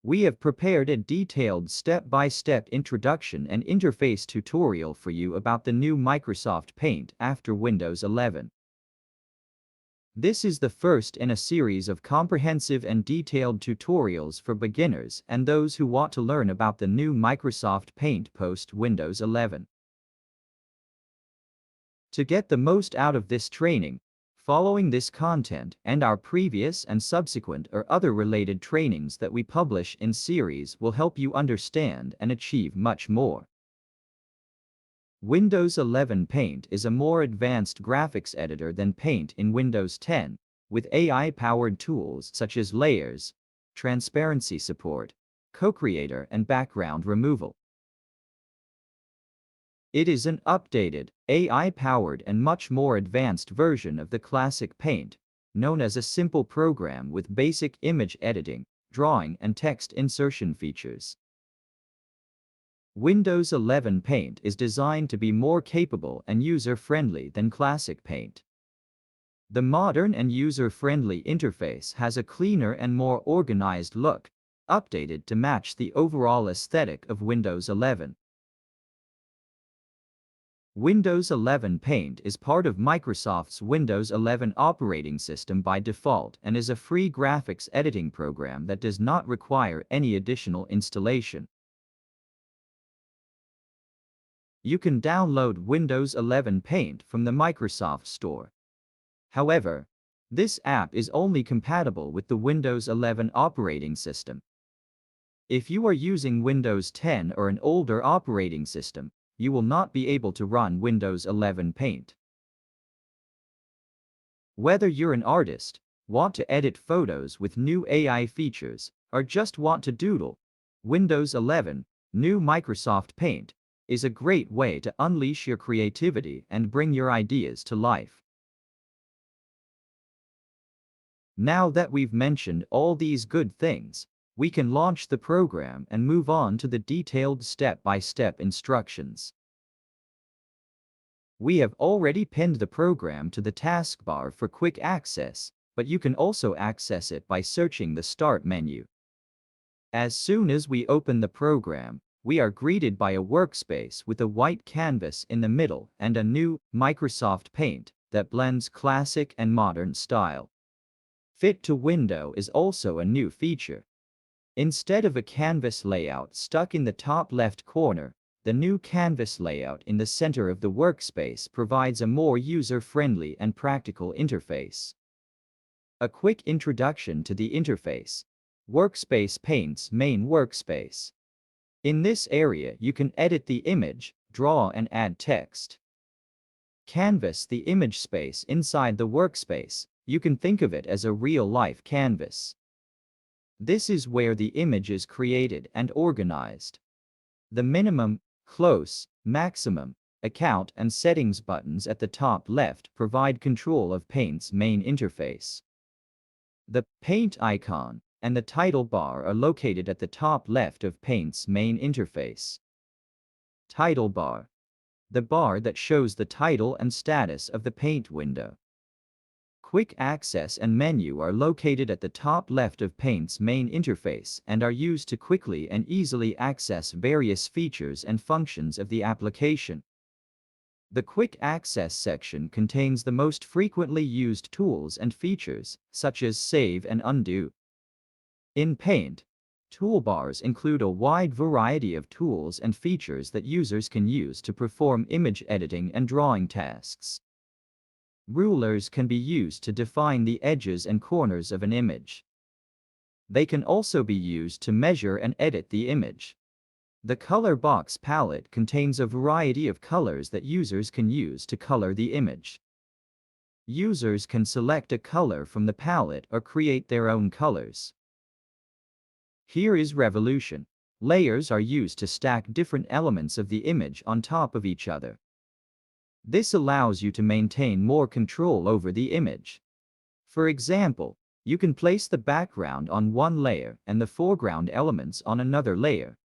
We have prepared a detailed step-by-step introduction and interface tutorial for you about the new Microsoft Paint after Windows 11. This is the first in a series of comprehensive and detailed tutorials for beginners and those who want to learn about the new Microsoft Paint post Windows 11. To get the most out of this training, following this content and our previous and subsequent or other related trainings that we publish in series will help you understand and achieve much more. Windows 11 Paint is a more advanced graphics editor than Paint in Windows 10, with AI-powered tools such as layers, transparency support, co-creator and background removal. It is an updated, AI-powered and much more advanced version of the classic Paint, known as a simple program with basic image editing, drawing and text insertion features. Windows 11 Paint is designed to be more capable and user-friendly than classic Paint. The modern and user-friendly interface has a cleaner and more organized look, updated to match the overall aesthetic of Windows 11. Windows 11 Paint is part of Microsoft's Windows 11 operating system by default and is a free graphics editing program that does not require any additional installation. You can download Windows 11 Paint from the Microsoft Store. However, this app is only compatible with the Windows 11 operating system. If you are using Windows 10 or an older operating system, you will not be able to run Windows 11 Paint. Whether you're an artist, want to edit photos with new AI features, or just want to doodle, Windows 11, new Microsoft Paint, is a great way to unleash your creativity and bring your ideas to life. Now that we've mentioned all these good things, we can launch the program and move on to the detailed step-by-step instructions. We have already pinned the program to the taskbar for quick access, but you can also access it by searching the Start menu. As soon as we open the program, we are greeted by a workspace with a white canvas in the middle and a new Microsoft Paint that blends classic and modern style. Fit to Window is also a new feature. Instead of a canvas layout stuck in the top left corner, the new canvas layout in the center of the workspace provides a more user-friendly and practical interface. A quick introduction to the interface. Workspace Paint's main workspace. In this area you can edit the image, draw and add text. Canvas, the image space inside the workspace. You can think of it as a real-life canvas. This is where the image is created and organized. The minimum, close, maximum, account and settings buttons at the top left provide control of Paint's main interface. The Paint icon and the title bar are located at the top left of Paint's main interface. Title bar. The bar that shows the title and status of the Paint window. Quick access and menu are located at the top left of Paint's main interface and are used to quickly and easily access various features and functions of the application. The Quick Access section contains the most frequently used tools and features, such as Save and Undo. In Paint, toolbars include a wide variety of tools and features that users can use to perform image editing and drawing tasks. Rulers can be used to define the edges and corners of an image. They can also be used to measure and edit the image. The color box palette contains a variety of colors that users can use to color the image. Users can select a color from the palette or create their own colors. Here is Revolution. Layers are used to stack different elements of the image on top of each other. This allows you to maintain more control over the image. For example, you can place the background on one layer and the foreground elements on another layer.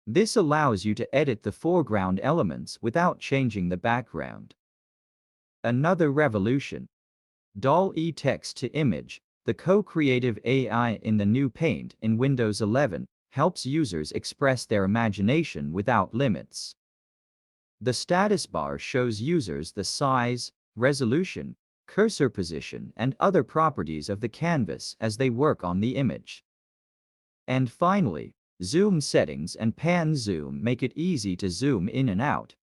This allows you to edit the foreground elements without changing the background. Another revolution. DALL-E text to image. The co-creative AI in the new Paint in Windows 11 helps users express their imagination without limits. The status bar shows users the size, resolution, cursor position, and other properties of the canvas as they work on the image. And finally, zoom settings and pan zoom make it easy to zoom in and out.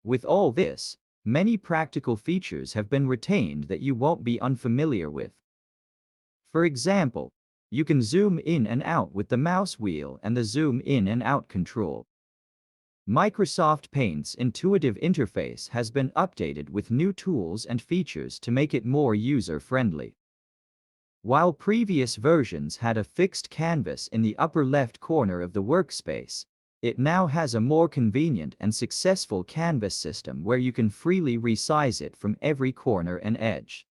With all this, many practical features have been retained that you won't be unfamiliar with. For example, you can zoom in and out with the mouse wheel and the zoom in and out control. Microsoft Paint's intuitive interface has been updated with new tools and features to make it more user-friendly. While previous versions had a fixed canvas in the upper left corner of the workspace, it now has a more convenient and successful canvas system where you can freely resize it from every corner and edge.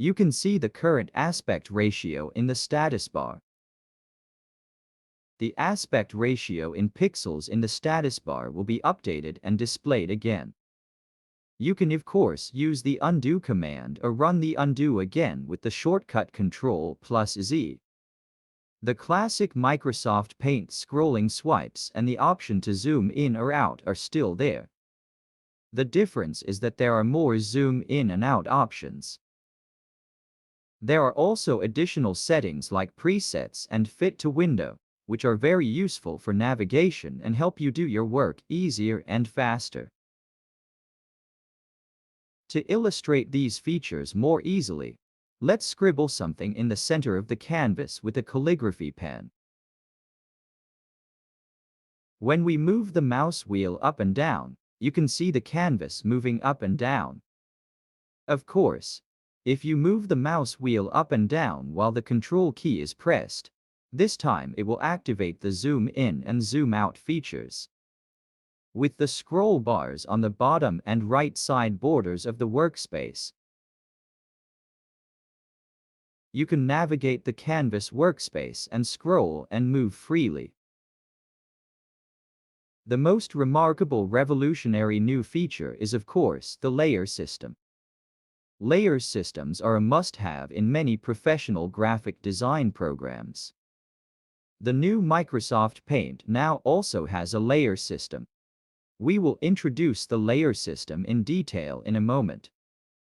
You can see the current aspect ratio in the status bar. The aspect ratio in pixels in the status bar will be updated and displayed again. You can of course use the undo command or run the undo again with the shortcut Ctrl+Z. The classic Microsoft Paint scrolling swipes and the option to zoom in or out are still there. The difference is that there are more zoom in and out options. There are also additional settings like presets and fit to window, which are very useful for navigation and help you do your work easier and faster. To illustrate these features more easily, let's scribble something in the center of the canvas with a calligraphy pen. When we move the mouse wheel up and down, you can see the canvas moving up and down. Of course, if you move the mouse wheel up and down while the Control key is pressed, this time it will activate the zoom in and zoom out features. With the scroll bars on the bottom and right side borders of the workspace, you can navigate the canvas workspace and scroll and move freely. The most remarkable revolutionary new feature is of course the layer system. Layer systems are a must-have in many professional graphic design programs. The new Microsoft Paint now also has a layer system. We will introduce the layer system in detail in a moment.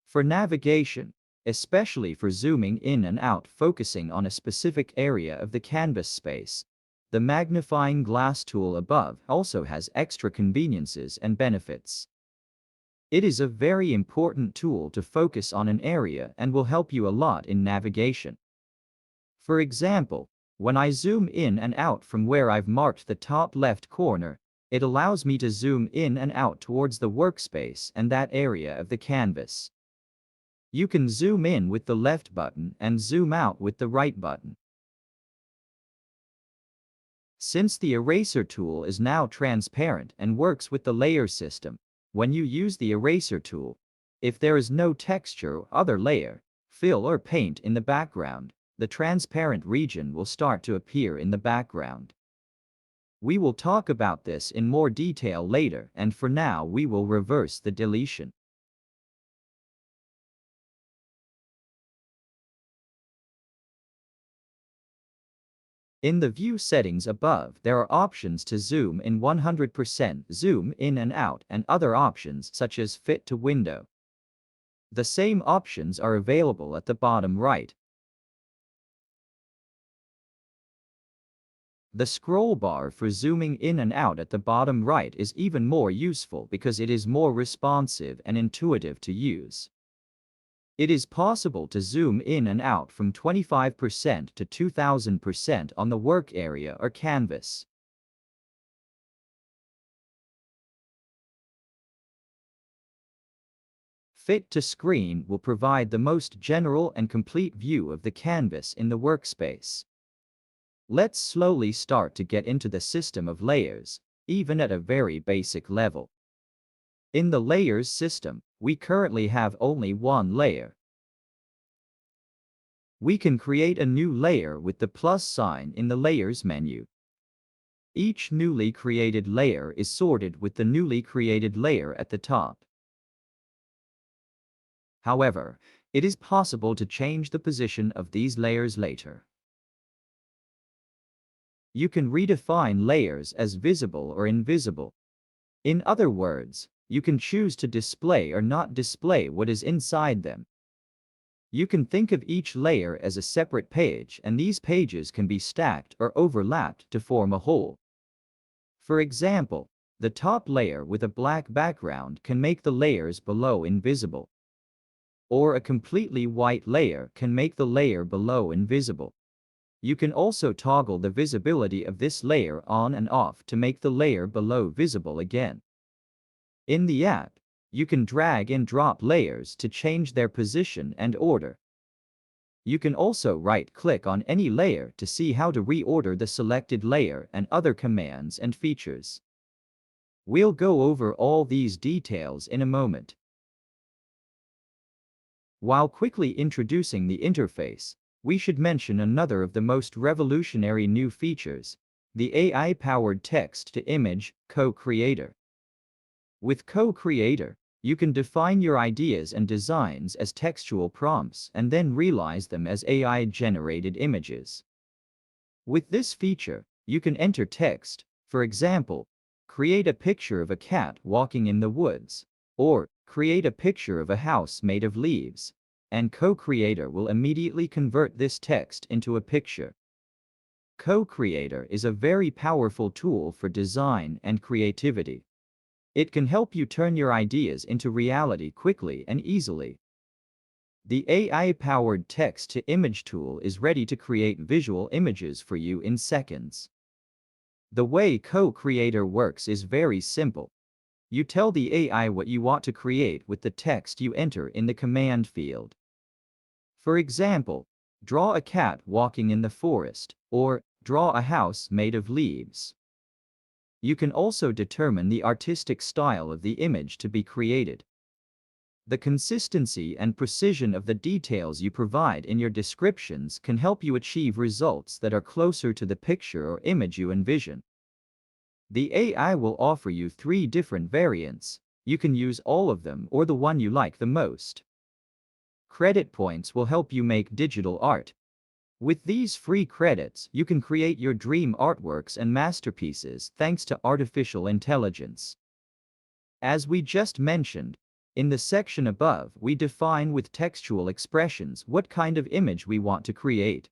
For navigation, especially for zooming in and out focusing on a specific area of the canvas space, the magnifying glass tool above also has extra conveniences and benefits. It is a very important tool to focus on an area and will help you a lot in navigation. For example, when I zoom in and out from where I've marked the top left corner, it allows me to zoom in and out towards the workspace and that area of the canvas. You can zoom in with the left button and zoom out with the right button. Since the eraser tool is now transparent and works with the layer system, when you use the eraser tool, if there is no texture or other layer, fill or paint in the background, the transparent region will start to appear in the background. We will talk about this in more detail later, and for now we will reverse the deletion. In the view settings above, there are options to zoom in 100%, zoom in and out, and other options such as fit to window. The same options are available at the bottom right. The scroll bar for zooming in and out at the bottom right is even more useful because it is more responsive and intuitive to use. It is possible to zoom in and out from 25% to 2000% on the work area or canvas. Fit to screen will provide the most general and complete view of the canvas in the workspace. Let's slowly start to get into the system of layers, even at a very basic level. In the layers system, we currently have only one layer. We can create a new layer with the plus sign in the Layers menu. Each newly created layer is sorted with the newly created layer at the top. However, it is possible to change the position of these layers later. You can redefine layers as visible or invisible. In other words, you can choose to display or not display what is inside them. You can think of each layer as a separate page, and these pages can be stacked or overlapped to form a whole. For example, the top layer with a black background can make the layers below invisible. Or a completely white layer can make the layer below invisible. You can also toggle the visibility of this layer on and off to make the layer below visible again. In the app, you can drag and drop layers to change their position and order. You can also right-click on any layer to see how to reorder the selected layer and other commands and features. We'll go over all these details in a moment. While quickly introducing the interface, we should mention another of the most revolutionary new features, the AI-powered text-to-image co-creator. With Co-Creator, you can define your ideas and designs as textual prompts and then realize them as AI-generated images. With this feature, you can enter text, for example, create a picture of a cat walking in the woods, or create a picture of a house made of leaves, and Co-Creator will immediately convert this text into a picture. Co-Creator is a very powerful tool for design and creativity. It can help you turn your ideas into reality quickly and easily. The AI-powered text-to-image tool is ready to create visual images for you in seconds. The way Co-Creator works is very simple. You tell the AI what you want to create with the text you enter in the command field. For example, draw a cat walking in the forest, or draw a house made of leaves. You can also determine the artistic style of the image to be created. The consistency and precision of the details you provide in your descriptions can help you achieve results that are closer to the picture or image you envision. The AI will offer you 3 different variants. You can use all of them or the one you like the most. Credit points will help you make digital art. With these free credits, you can create your dream artworks and masterpieces thanks to artificial intelligence. As we just mentioned, in the section above, we define with textual expressions what kind of image we want to create.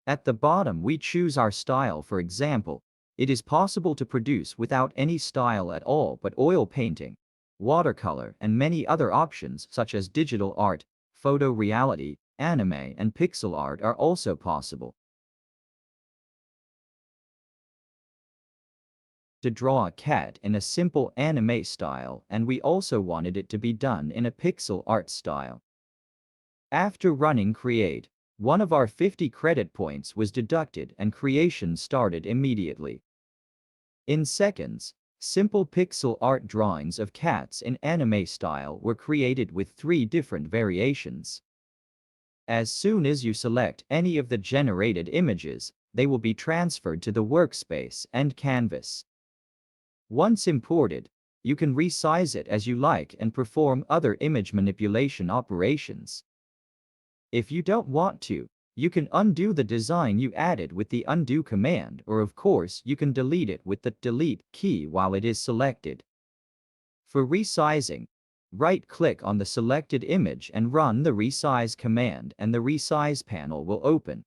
At the bottom, we choose our style. For example, it is possible to produce without any style at all but oil painting, watercolor, and many other options such as digital art, photoreality, anime, and pixel art are also possible. To draw a cat in a simple anime style, and we also wanted it to be done in a pixel art style. After running Create, one of our 50 credit points was deducted and creation started immediately. In seconds, simple pixel art drawings of cats in anime style were created with 3 different variations. As soon as you select any of the generated images, they will be transferred to the workspace and canvas. Once imported, you can resize it as you like and perform other image manipulation operations. If you don't want to, you can undo the design you added with the undo command, or of course you can delete it with the delete key while it is selected. For resizing, right-click on the selected image and run the resize command, and the resize panel will open.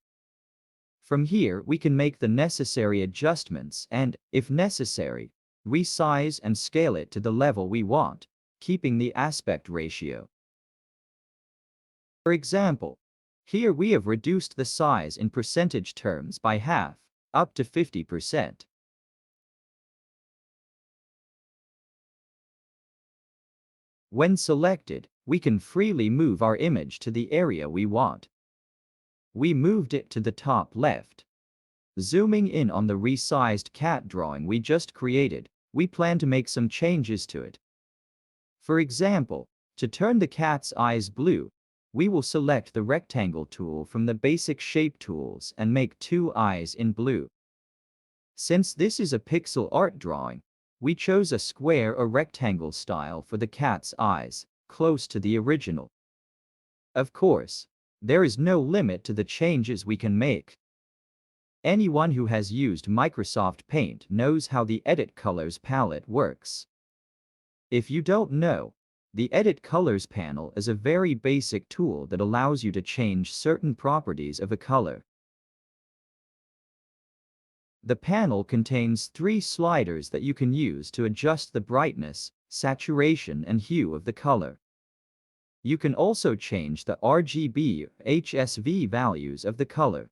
From here we can make the necessary adjustments and, if necessary, resize and scale it to the level we want, keeping the aspect ratio. For example, here we have reduced the size in percentage terms by half, up to 50%. When selected, we can freely move our image to the area we want. We moved it to the top left. Zooming in on the resized cat drawing we just created, we plan to make some changes to it. For example, to turn the cat's eyes blue, we will select the rectangle tool from the basic shape tools and make 2 eyes in blue. Since this is a pixel art drawing, we chose a square or rectangle style for the cat's eyes, close to the original. Of course, there is no limit to the changes we can make. Anyone who has used Microsoft Paint knows how the Edit Colors palette works. If you don't know, the Edit Colors panel is a very basic tool that allows you to change certain properties of a color. The panel contains 3 sliders that you can use to adjust the brightness, saturation, and hue of the color. You can also change the RGB or HSV values of the color.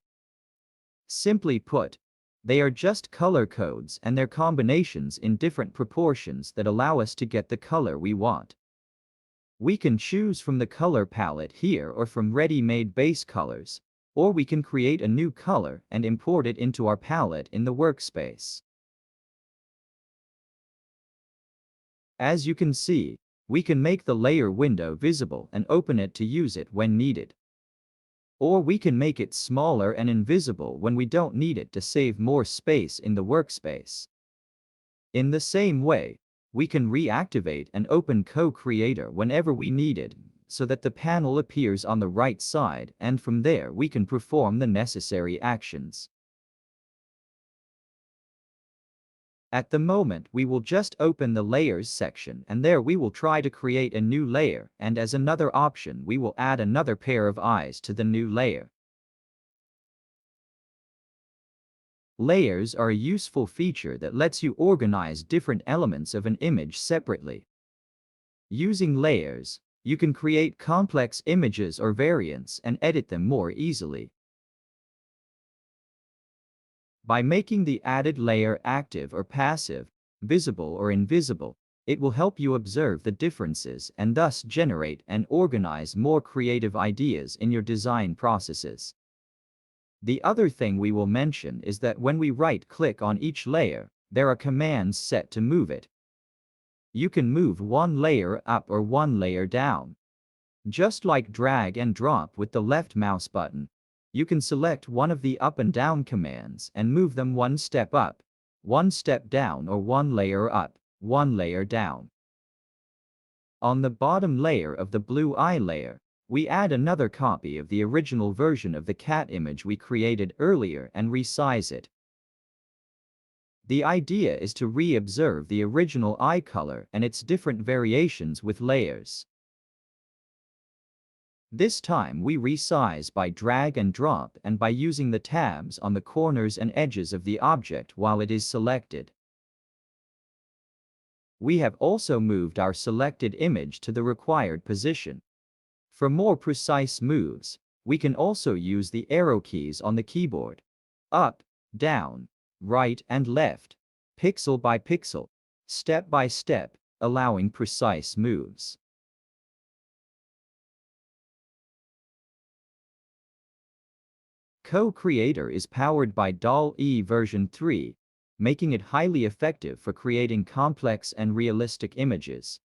Simply put, they are just color codes and their combinations in different proportions that allow us to get the color we want. We can choose from the color palette here or from ready-made base colors, or we can create a new color and import it into our palette in the workspace. As you can see, we can make the layer window visible and open it to use it when needed. Or we can make it smaller and invisible when we don't need it to save more space in the workspace. In the same way, we can reactivate and open Co-Creator whenever we need it, so that the panel appears on the right side, and from there we can perform the necessary actions. At the moment, we will just open the Layers section, and there we will try to create a new layer, and as another option we will add another pair of eyes to the new layer. Layers are a useful feature that lets you organize different elements of an image separately. Using layers, you can create complex images or variants and edit them more easily. By making the added layer active or passive, visible or invisible, it will help you observe the differences and thus generate and organize more creative ideas in your design processes. The other thing we will mention is that when we right-click on each layer, there are commands set to move it. You can move one layer up or one layer down. Just like drag and drop with the left mouse button, you can select one of the up and down commands and move them one step up, one step down, or one layer up, one layer down. On the bottom layer of the blue eye layer, we add another copy of the original version of the cat image we created earlier and resize it. The idea is to re-observe the original eye color and its different variations with layers. This time we resize by drag and drop and by using the tabs on the corners and edges of the object while it is selected. We have also moved our selected image to the required position. For more precise moves, we can also use the arrow keys on the keyboard. Up, down, right and left, pixel by pixel, step by step, allowing precise moves. Co-Creator is powered by DALL-E version 3, making it highly effective for creating complex and realistic images.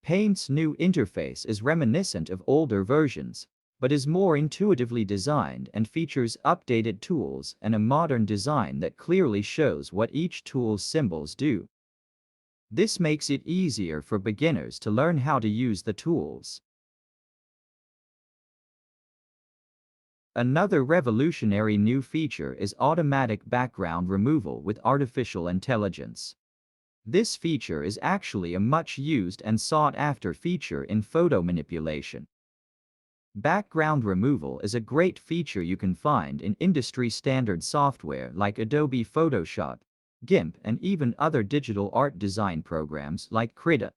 Paint's new interface is reminiscent of older versions, but is more intuitively designed and features updated tools and a modern design that clearly shows what each tool's symbols do. This makes it easier for beginners to learn how to use the tools. Another revolutionary new feature is automatic background removal with artificial intelligence. This feature is actually a much used and sought after feature in photo manipulation. Background removal is a great feature you can find in industry standard software like Adobe Photoshop, GIMP, and even other digital art design programs like Krita.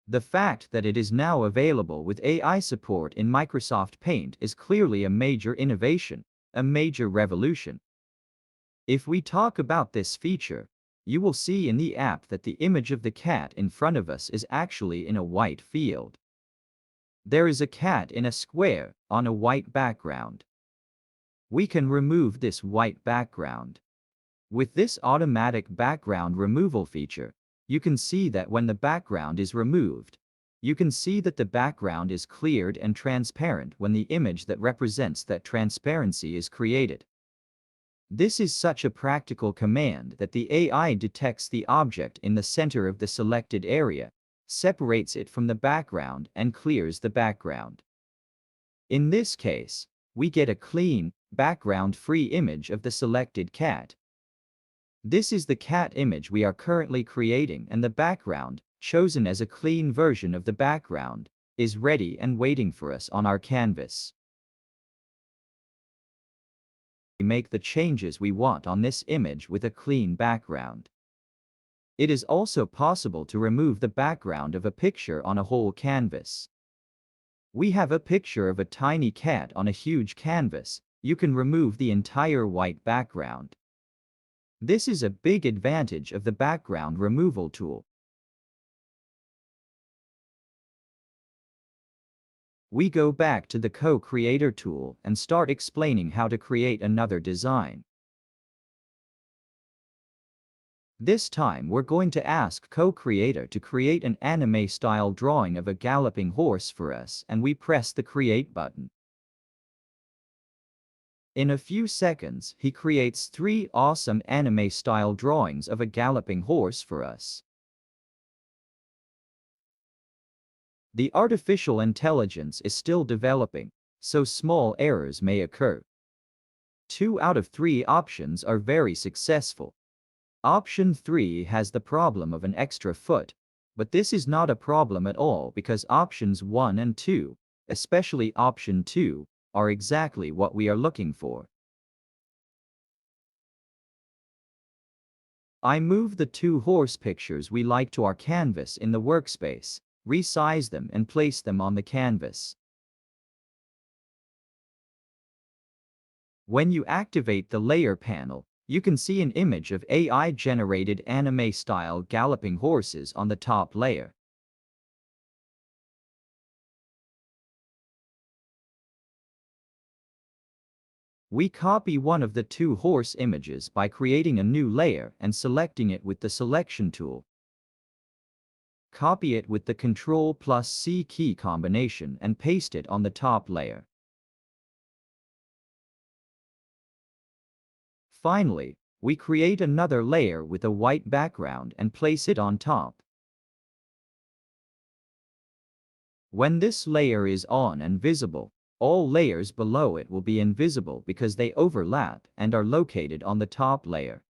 The fact that it is now available with AI support in Microsoft Paint is clearly a major innovation, a major revolution. If we talk about this feature, you will see in the app that the image of the cat in front of us is actually in a white field. There is a cat in a square on a white background. We can remove this white background. With this automatic background removal feature, you can see that when the background is removed, you can see that the background is cleared and transparent when the image that represents that transparency is created. This is such a practical command that the AI detects the object in the center of the selected area, separates it from the background, and clears the background. In this case, we get a clean, background-free image of the selected cat. This is the cat image we are currently creating, and the background, chosen as a clean version of the background, is ready and waiting for us on our canvas. We make the changes we want on this image with a clean background. It is also possible to remove the background of a picture on a whole canvas. We have a picture of a tiny cat on a huge canvas. You can remove the entire white background. This is a big advantage of the background removal tool. We go back to the Co-Creator tool and start explaining how to create another design. This time we're going to ask Co-Creator to create an anime-style drawing of a galloping horse for us, and we press the Create button. In a few seconds, he creates 3 awesome anime-style drawings of a galloping horse for us. The artificial intelligence is still developing, so small errors may occur. 2 out of 3 options are very successful. Option 3 has the problem of an extra foot, but this is not a problem at all because options 1 and 2, especially option 2, are exactly what we are looking for. I move the 2 horse pictures we like to our canvas in the workspace, resize them and place them on the canvas. When you activate the layer panel, you can see an image of AI-generated anime-style galloping horses on the top layer. We copy one of the 2 horse images by creating a new layer and selecting it with the selection tool. Copy it with the Ctrl+C key combination and paste it on the top layer. Finally, we create another layer with a white background and place it on top. When this layer is on and visible, all layers below it will be invisible because they overlap and are located on the top layer.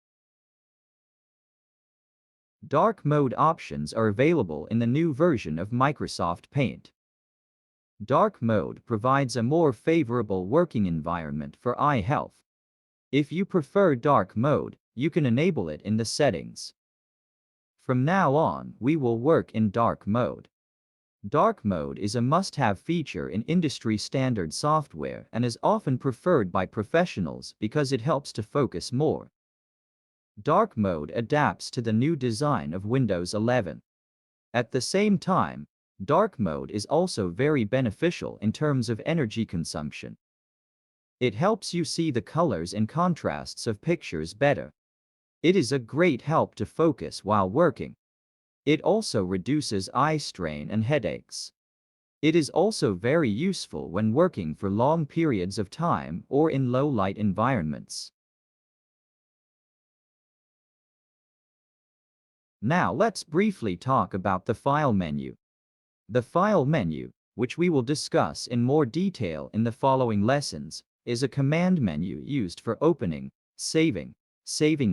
Dark mode options are available in the new version of Microsoft Paint. Dark mode provides a more favorable working environment for eye health. If you prefer dark mode, you can enable it in the settings. From now on, we will work in dark mode. Dark mode is a must-have feature in industry-standard software and is often preferred by professionals because it helps to focus more. Dark mode adapts to the new design of Windows 11. At the same time, dark mode is also very beneficial in terms of energy consumption. It helps you see the colors and contrasts of pictures better. It is a great help to focus while working. It also reduces eye strain and headaches. It is also very useful when working for long periods of time or in low-light environments. Now let's briefly talk about the File menu. The File menu, which we will discuss in more detail in the following lessons, is a command menu used for opening, saving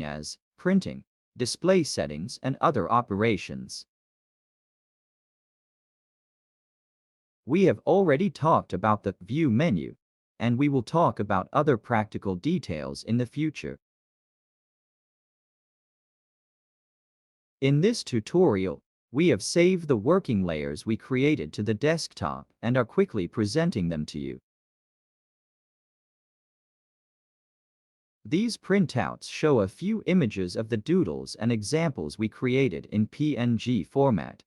as, printing, display settings, and other operations. We have already talked about the View menu, and we will talk about other practical details in the future. In this tutorial, we have saved the working layers we created to the desktop and are quickly presenting them to you. These printouts show a few images of the doodles and examples we created in PNG format.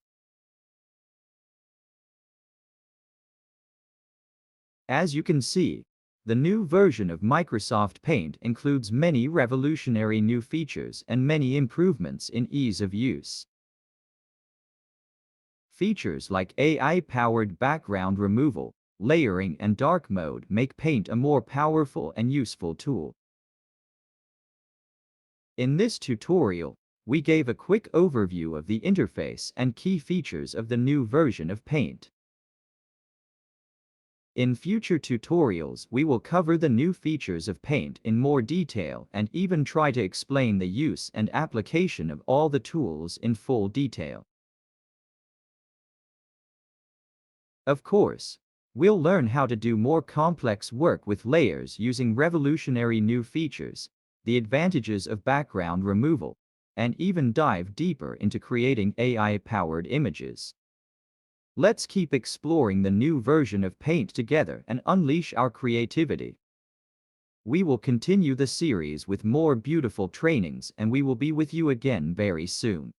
As you can see, the new version of Microsoft Paint includes many revolutionary new features and many improvements in ease of use. Features like AI-powered background removal, layering, and dark mode make Paint a more powerful and useful tool. In this tutorial, we gave a quick overview of the interface and key features of the new version of Paint. In future tutorials, we will cover the new features of Paint in more detail and even try to explain the use and application of all the tools in full detail. Of course, we'll learn how to do more complex work with layers using revolutionary new features, the advantages of background removal, and even dive deeper into creating AI-powered images. Let's keep exploring the new version of Paint together and unleash our creativity. We will continue the series with more beautiful trainings, and we will be with you again very soon.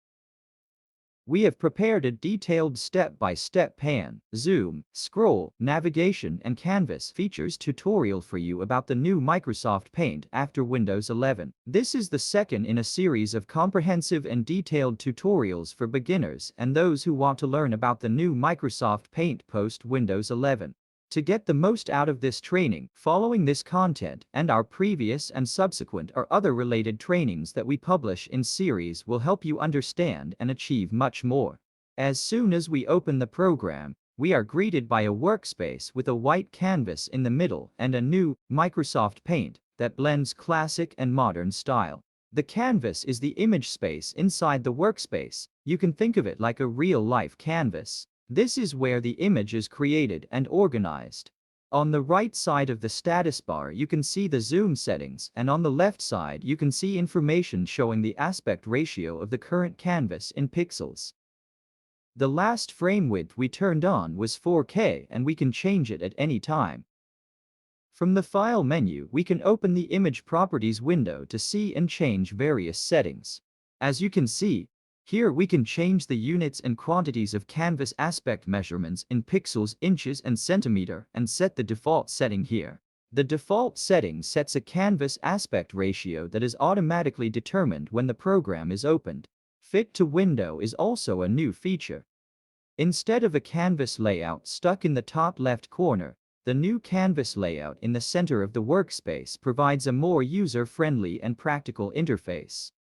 We have prepared a detailed step-by-step pan, zoom, scroll, navigation and canvas features tutorial for you about the new Microsoft Paint after Windows 11. This is the second in a series of comprehensive and detailed tutorials for beginners and those who want to learn about the new Microsoft Paint post Windows 11. To get the most out of this training, following this content and our previous and subsequent or other related trainings that we publish in series will help you understand and achieve much more. As soon as we open the program, we are greeted by a workspace with a white canvas in the middle and a new Microsoft Paint that blends classic and modern style. The canvas is the image space inside the workspace. You can think of it like a real-life canvas. This is where the image is created and organized. On the right side of the status bar you can see the zoom settings, and on the left side you can see information showing the aspect ratio of the current canvas in pixels. The last frame width we turned on was 4K and we can change it at any time. From the File menu we can open the Image Properties window to see and change various settings. As you can see, here we can change the units and quantities of canvas aspect measurements in pixels, inches and centimeter and set the default setting here. The default setting sets a canvas aspect ratio that is automatically determined when the program is opened. Fit to window is also a new feature. Instead of a canvas layout stuck in the top left corner, the new canvas layout in the center of the workspace provides a more user-friendly and practical interface.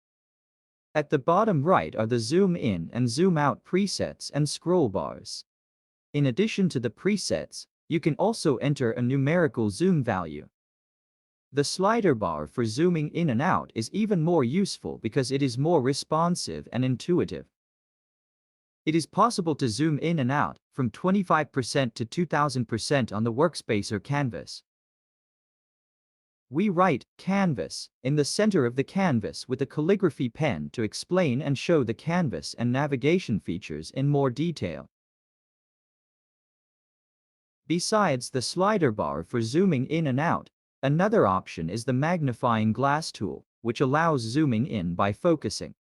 At the bottom right are the zoom in and zoom out presets and scroll bars. In addition to the presets, you can also enter a numerical zoom value. The slider bar for zooming in and out is even more useful because it is more responsive and intuitive. It is possible to zoom in and out from 25% to 2000% on the workspace or canvas. We write canvas in the center of the canvas with a calligraphy pen to explain and show the canvas and navigation features in more detail. Besides the slider bar for zooming in and out, another option is the magnifying glass tool, which allows zooming in by focusing.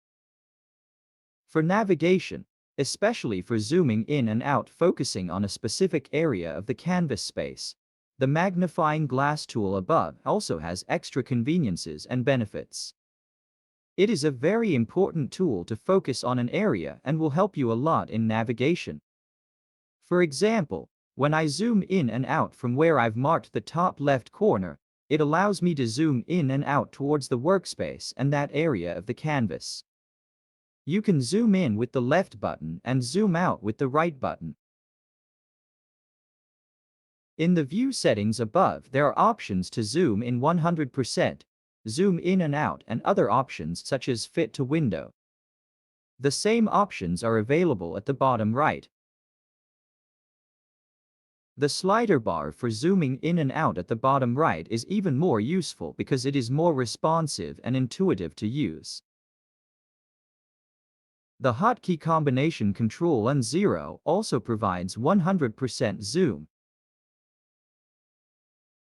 For navigation, especially for zooming in and out focusing on a specific area of the canvas space, the magnifying glass tool above also has extra conveniences and benefits. It is a very important tool to focus on an area and will help you a lot in navigation. For example, when I zoom in and out from where I've marked the top left corner, it allows me to zoom in and out towards the workspace and that area of the canvas. You can zoom in with the left button and zoom out with the right button. In the view settings above, there are options to zoom in 100%, zoom in and out, and other options such as fit to window. The same options are available at the bottom right. The slider bar for zooming in and out at the bottom right is even more useful because it is more responsive and intuitive to use. The hotkey combination Ctrl and 0 also provides 100% zoom.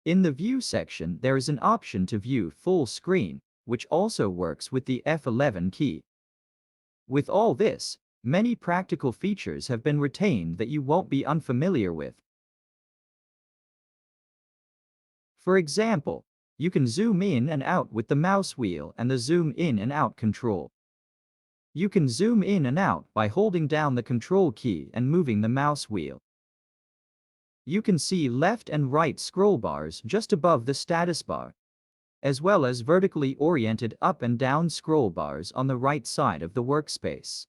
In the View section there is an option to view full screen, which also works with the F11 key. With all this, many practical features have been retained that you won't be unfamiliar with. For example, you can zoom in and out with the mouse wheel and the zoom in and out control. You can zoom in and out by holding down the control key and moving the mouse wheel. You can see left and right scroll bars just above the status bar, as well as vertically oriented up and down scroll bars on the right side of the workspace.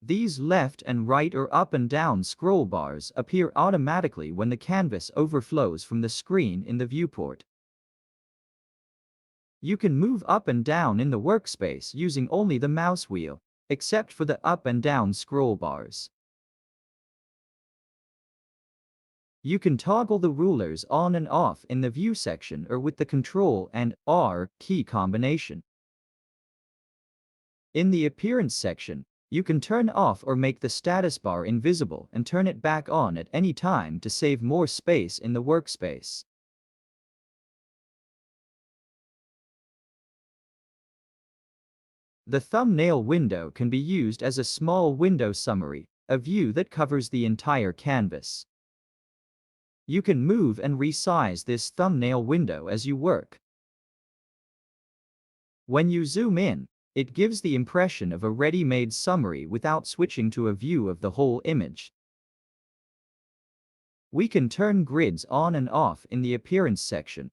These left and right or up and down scroll bars appear automatically when the canvas overflows from the screen in the viewport. You can move up and down in the workspace using only the mouse wheel, except for the up and down scroll bars. You can toggle the rulers on and off in the View section or with the Ctrl and R key combination. In the Appearance section, you can turn off or make the status bar invisible and turn it back on at any time to save more space in the workspace. The thumbnail window can be used as a small window summary, a view that covers the entire canvas. You can move and resize this thumbnail window as you work. When you zoom in, it gives the impression of a ready-made summary without switching to a view of the whole image. We can turn grids on and off in the Appearance section.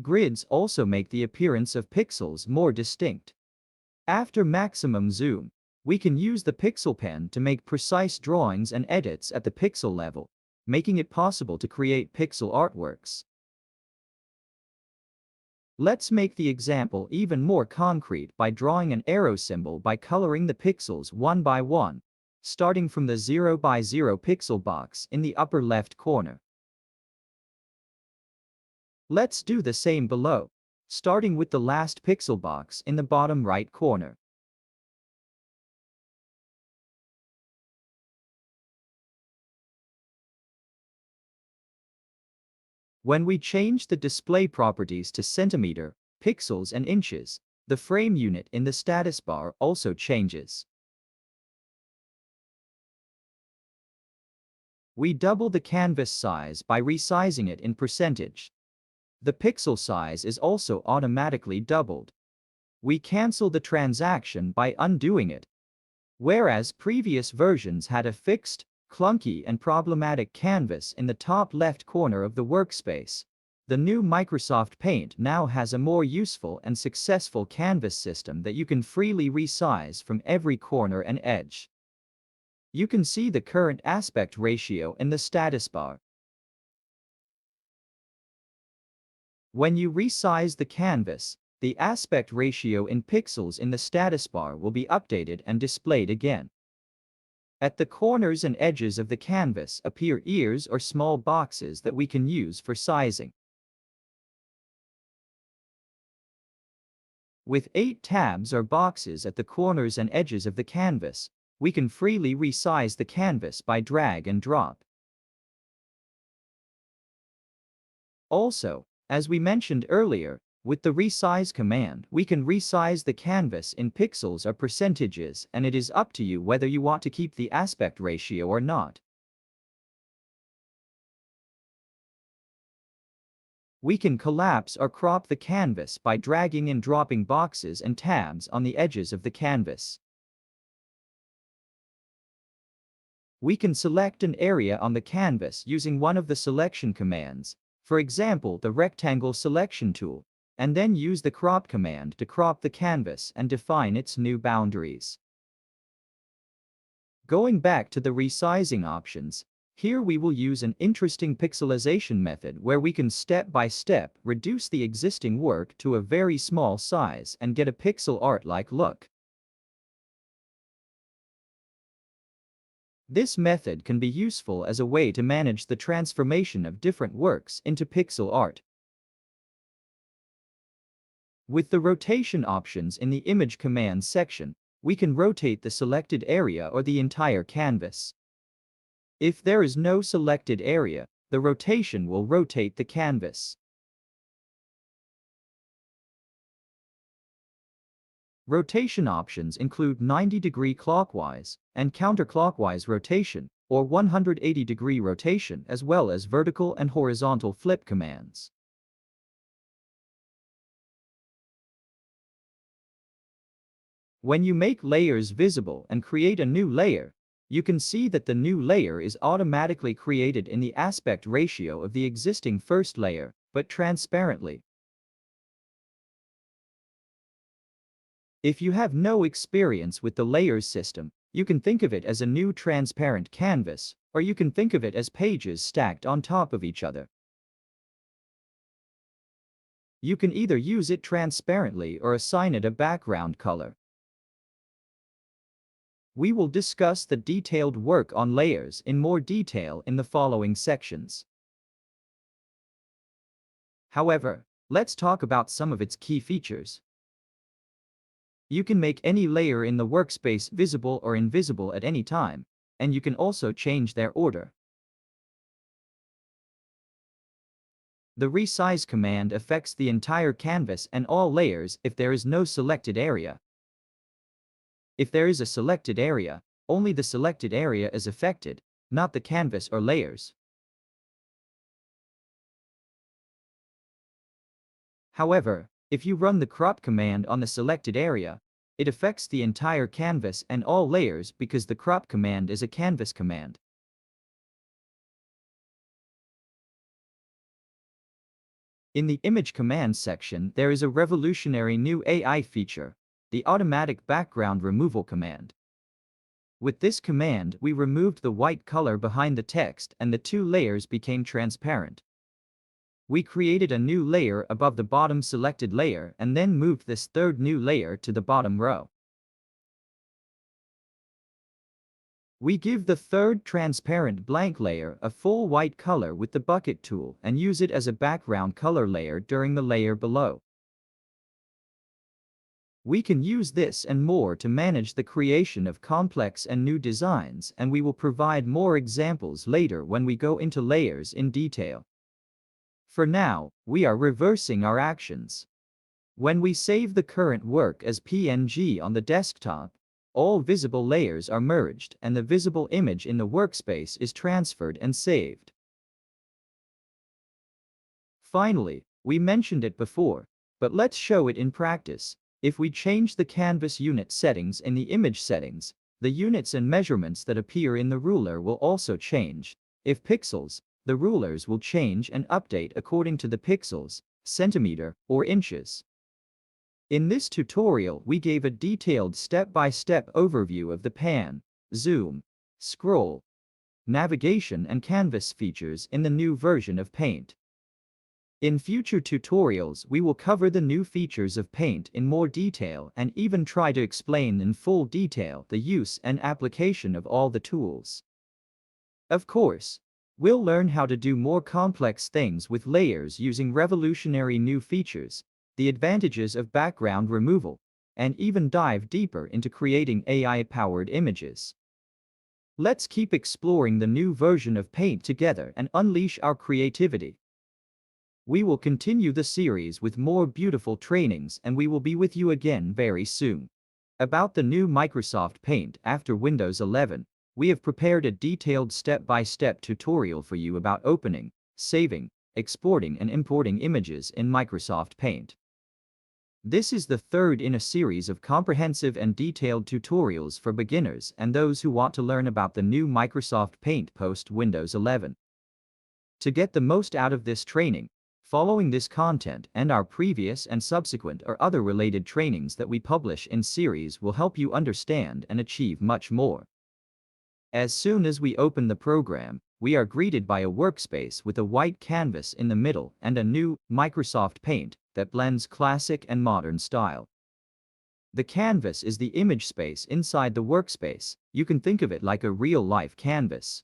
Grids also make the appearance of pixels more distinct. After maximum zoom, we can use the Pixel Pen to make precise drawings and edits at the pixel level, making it possible to create pixel artworks. Let's make the example even more concrete by drawing an arrow symbol by coloring the pixels one by one, starting from the 0 by 0 pixel box in the upper left corner. Let's do the same below, starting with the last pixel box in the bottom right corner. When we change the display properties to centimeter, pixels and inches, the frame unit in the status bar also changes. We double the canvas size by resizing it in percentage. The pixel size is also automatically doubled. We cancel the transaction by undoing it. Whereas previous versions had a fixed, clunky and problematic canvas in the top left corner of the workspace, the new Microsoft Paint now has a more useful and successful canvas system that you can freely resize from every corner and edge. You can see the current aspect ratio in the status bar. When you resize the canvas, the aspect ratio in pixels in the status bar will be updated and displayed again. At the corners and edges of the canvas appear ears or small boxes that we can use for sizing. With 8 tabs or boxes at the corners and edges of the canvas, we can freely resize the canvas by drag and drop. Also, as we mentioned earlier, with the resize command, we can resize the canvas in pixels or percentages, and it is up to you whether you want to keep the aspect ratio or not. We can collapse or crop the canvas by dragging and dropping boxes and tabs on the edges of the canvas. We can select an area on the canvas using one of the selection commands, for example the rectangle selection tool, and then use the crop command to crop the canvas and define its new boundaries. Going back to the resizing options, here we will use an interesting pixelization method where we can step by step reduce the existing work to a very small size and get a pixel art-like look. This method can be useful as a way to manage the transformation of different works into pixel art. With the rotation options in the Image Commands section, we can rotate the selected area or the entire canvas. If there is no selected area, the rotation will rotate the canvas. Rotation options include 90-degree clockwise and counterclockwise rotation, or 180-degree rotation, as well as vertical and horizontal flip commands. When you make layers visible and create a new layer, you can see that the new layer is automatically created in the aspect ratio of the existing first layer, but transparently. If you have no experience with the layers system, You can think of it as a new transparent canvas, or you can think of it as pages stacked on top of each other. You can either use it transparently or assign it a background color. We will discuss the detailed work on layers in more detail in the following sections. However, let's talk about some of its key features. You can make any layer in the workspace visible or invisible at any time, and you can also change their order. The resize command affects the entire canvas and all layers if there is no selected area. If there is a selected area, only the selected area is affected, not the canvas or layers. However, if you run the crop command on the selected area, it affects the entire canvas and all layers because the crop command is a canvas command. In the image command section, there is a revolutionary new AI feature, the automatic background removal command. With this command, we removed the white color behind the text and the two layers became transparent. We created a new layer above the bottom selected layer and then moved this third new layer to the bottom row. We give the third transparent blank layer a full white color with the bucket tool and use it as a background color layer during the layer below. We can use this and more to manage the creation of complex and new designs, and we will provide more examples later when we go into layers in detail. For now, we are reversing our actions. When we save the current work as PNG on the desktop, all visible layers are merged and the visible image in the workspace is transferred and saved. Finally, we mentioned it before, but let's show it in practice. If we change the canvas unit settings in the image settings, the units and measurements that appear in the ruler will also change. If pixels, the rulers will change and update according to the pixels, centimeter, or inches. In this tutorial, we gave a detailed step-by-step overview of the pan, zoom, scroll, navigation and canvas features in the new version of Paint. In future tutorials, we will cover the new features of Paint in more detail and even try to explain in full detail the use and application of all the tools. Of course, we'll learn how to do more complex things with layers using revolutionary new features, the advantages of background removal, and even dive deeper into creating AI-powered images. Let's keep exploring the new version of Paint together and unleash our creativity. We will continue the series with more beautiful trainings and we will be with you again very soon. About the new Microsoft Paint after Windows 11, we have prepared a detailed step-by-step tutorial for you about opening, saving, exporting and importing images in Microsoft Paint. This is the third in a series of comprehensive and detailed tutorials for beginners and those who want to learn about the new Microsoft Paint post Windows 11. To get the most out of this training, following this content and our previous and subsequent or other related trainings that we publish in series will help you understand and achieve much more. As soon as we open the program, we are greeted by a workspace with a white canvas in the middle and a new Microsoft Paint that blends classic and modern style. The canvas is the image space inside the workspace. You can think of it like a real-life canvas.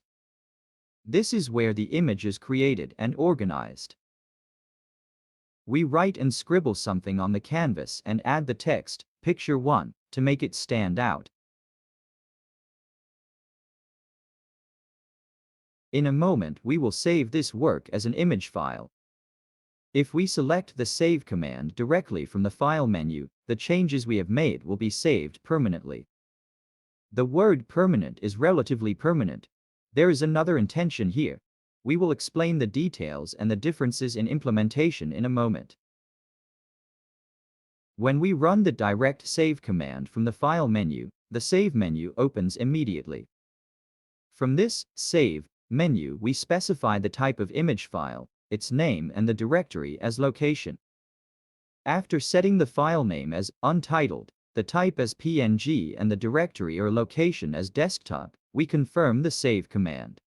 This is where the image is created and organized. We write and scribble something on the canvas and add the text, Picture 1, to make it stand out. In a moment, we will save this work as an image file. If we select the Save command directly from the File menu, the changes we have made will be saved permanently. The word permanent is relatively permanent. There is another intention here. We will explain the details and the differences in implementation in a moment. When we run the direct Save command from the File menu, the Save menu opens immediately. From this Save menu, we specify the type of image file, its name and the directory as location. After setting the file name as Untitled, the type as PNG and the directory or location as desktop, we confirm the save command.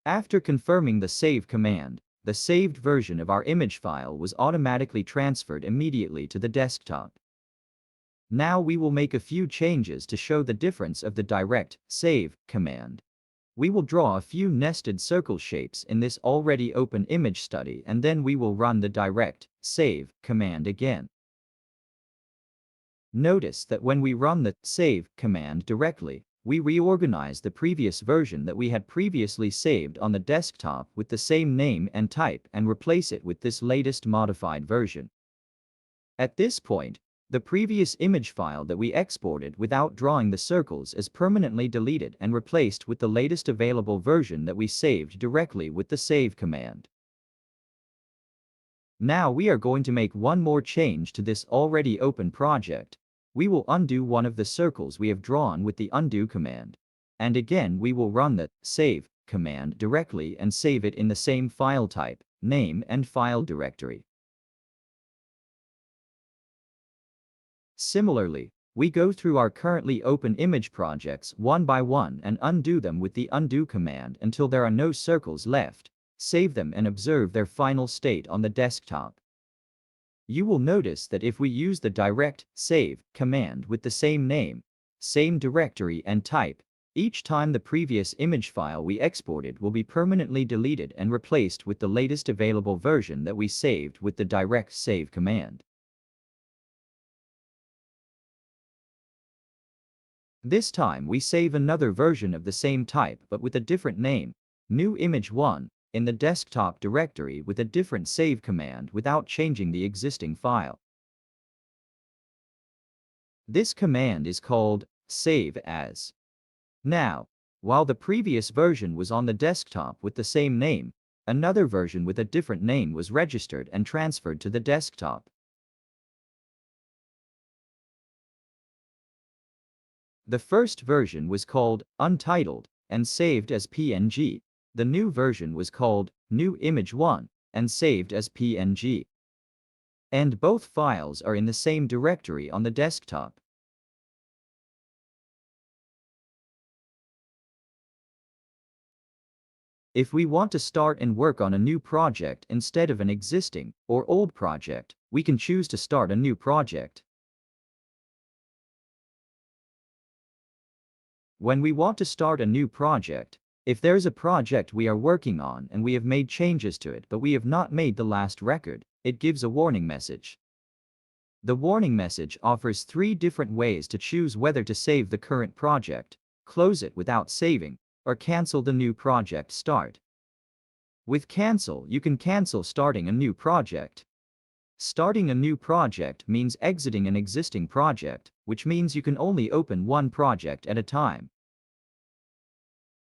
After confirming the save command, the saved version of our image file was automatically transferred immediately to the desktop. Now we will make a few changes to show the difference of the direct save command. We will draw a few nested circle shapes in this already open image study, and then we will run the direct save command again. Notice that when we run the save command directly, we reorganize the previous version that we had previously saved on the desktop with the same name and type and replace it with this latest modified version. At this point, the previous image file that we exported without drawing the circles is permanently deleted and replaced with the latest available version that we saved directly with the save command. Now we are going to make one more change to this already open project. We will undo one of the circles we have drawn with the undo command. And again we will run the save command directly and save it in the same file type, name and file directory. Similarly, we go through our currently open image projects one by one and undo them with the undo command until there are no circles left, save them and observe their final state on the desktop. You will notice that if we use the direct save command with the same name, same directory and type, each time the previous image file we exported will be permanently deleted and replaced with the latest available version that we saved with the direct save command. This time we save another version of the same type but with a different name, new image 1, in the desktop directory with a different save command without changing the existing file. This command is called save as. Now, while the previous version was on the desktop with the same name, another version with a different name was registered and transferred to the desktop. The first version was called Untitled and saved as PNG. The new version was called New Image 1 and saved as PNG. And both files are in the same directory on the desktop. If we want to start and work on a new project instead of an existing or old project, we can choose to start a new project. When we want to start a new project, if there's a project we are working on and we have made changes to it but we have not made the last record, it gives a warning message. The warning message offers 3 different ways to choose whether to save the current project, close it without saving, or cancel the new project start. With cancel, you can cancel starting a new project. Starting a new project means exiting an existing project, which means you can only open one project at a time.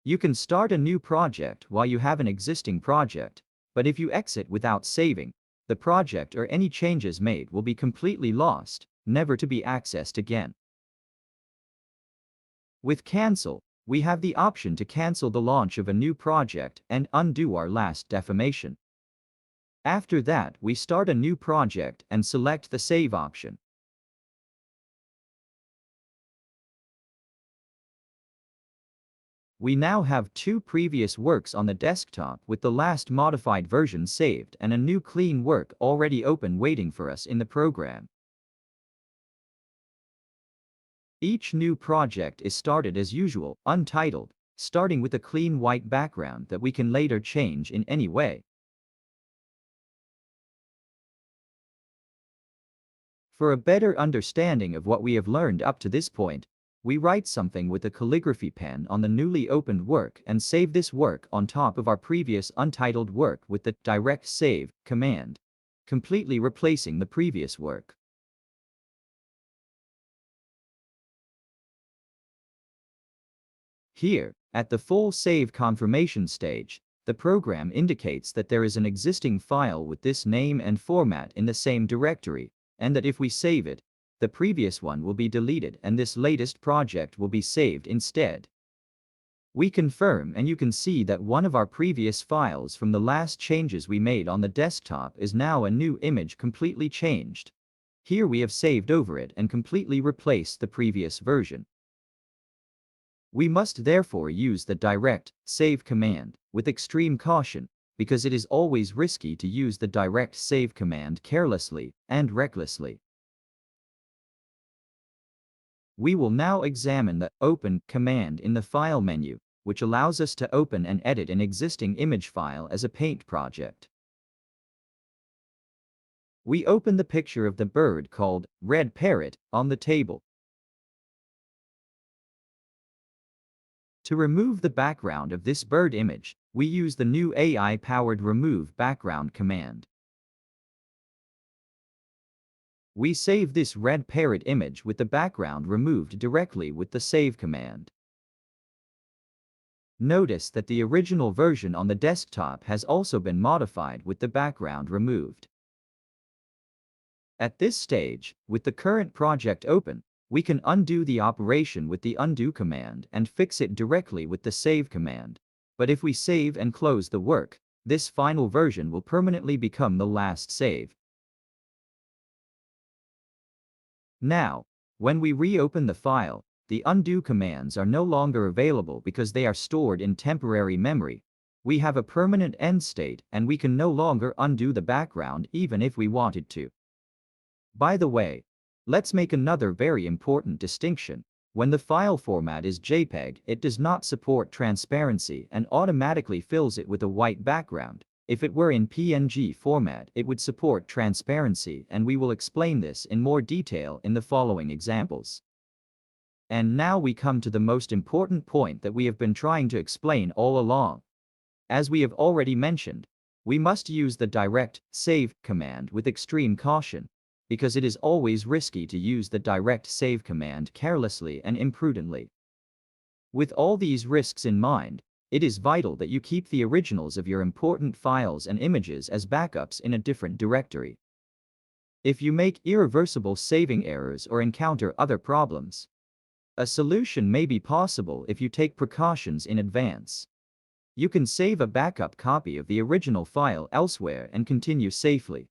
You can start a new project while you have an existing project, but if you exit without saving, the project or any changes made will be completely lost, never to be accessed again. With cancel, we have the option to cancel the launch of a new project and undo our last definition. After that, we start a new project and select the save option. We now have 2 previous works on the desktop with the last modified version saved and a new clean work already open waiting for us in the program. Each new project is started as usual, untitled, starting with a clean white background that we can later change in any way. For a better understanding of what we have learned up to this point, we write something with a calligraphy pen on the newly opened work and save this work on top of our previous untitled work with the direct save command, completely replacing the previous work. Here, at the full save confirmation stage, the program indicates that there is an existing file with this name and format in the same directory, and that if we save it, the previous one will be deleted and this latest project will be saved instead. We confirm and you can see that one of our previous files from the last changes we made on the desktop is now a new image completely changed. Here we have saved over it and completely replaced the previous version. We must therefore use the direct save command with extreme caution, because it is always risky to use the direct save command carelessly and recklessly. We will now examine the Open command in the File menu, which allows us to open and edit an existing image file as a Paint project. We open the picture of the bird called Red Parrot on the table. To remove the background of this bird image, we use the new AI-powered Remove Background command. We save this red parrot image with the background removed directly with the Save command. Notice that the original version on the desktop has also been modified with the background removed. At this stage, with the current project open, we can undo the operation with the Undo command and fix it directly with the Save command. But if we save and close the work, this final version will permanently become the last save. Now, when we reopen the file, the undo commands are no longer available because they are stored in temporary memory. We have a permanent end state and we can no longer undo the background even if we wanted to. By the way, let's make another very important distinction. When the file format is JPEG, it does not support transparency and automatically fills it with a white background. If it were in PNG format, it would support transparency, and we will explain this in more detail in the following examples. And now we come to the most important point that we have been trying to explain all along. As we have already mentioned, we must use the direct save command with extreme caution, because it is always risky to use the direct save command carelessly and imprudently. With all these risks in mind, it is vital that you keep the originals of your important files and images as backups in a different directory. If you make irreversible saving errors or encounter other problems, a solution may be possible if you take precautions in advance. You can save a backup copy of the original file elsewhere and continue safely.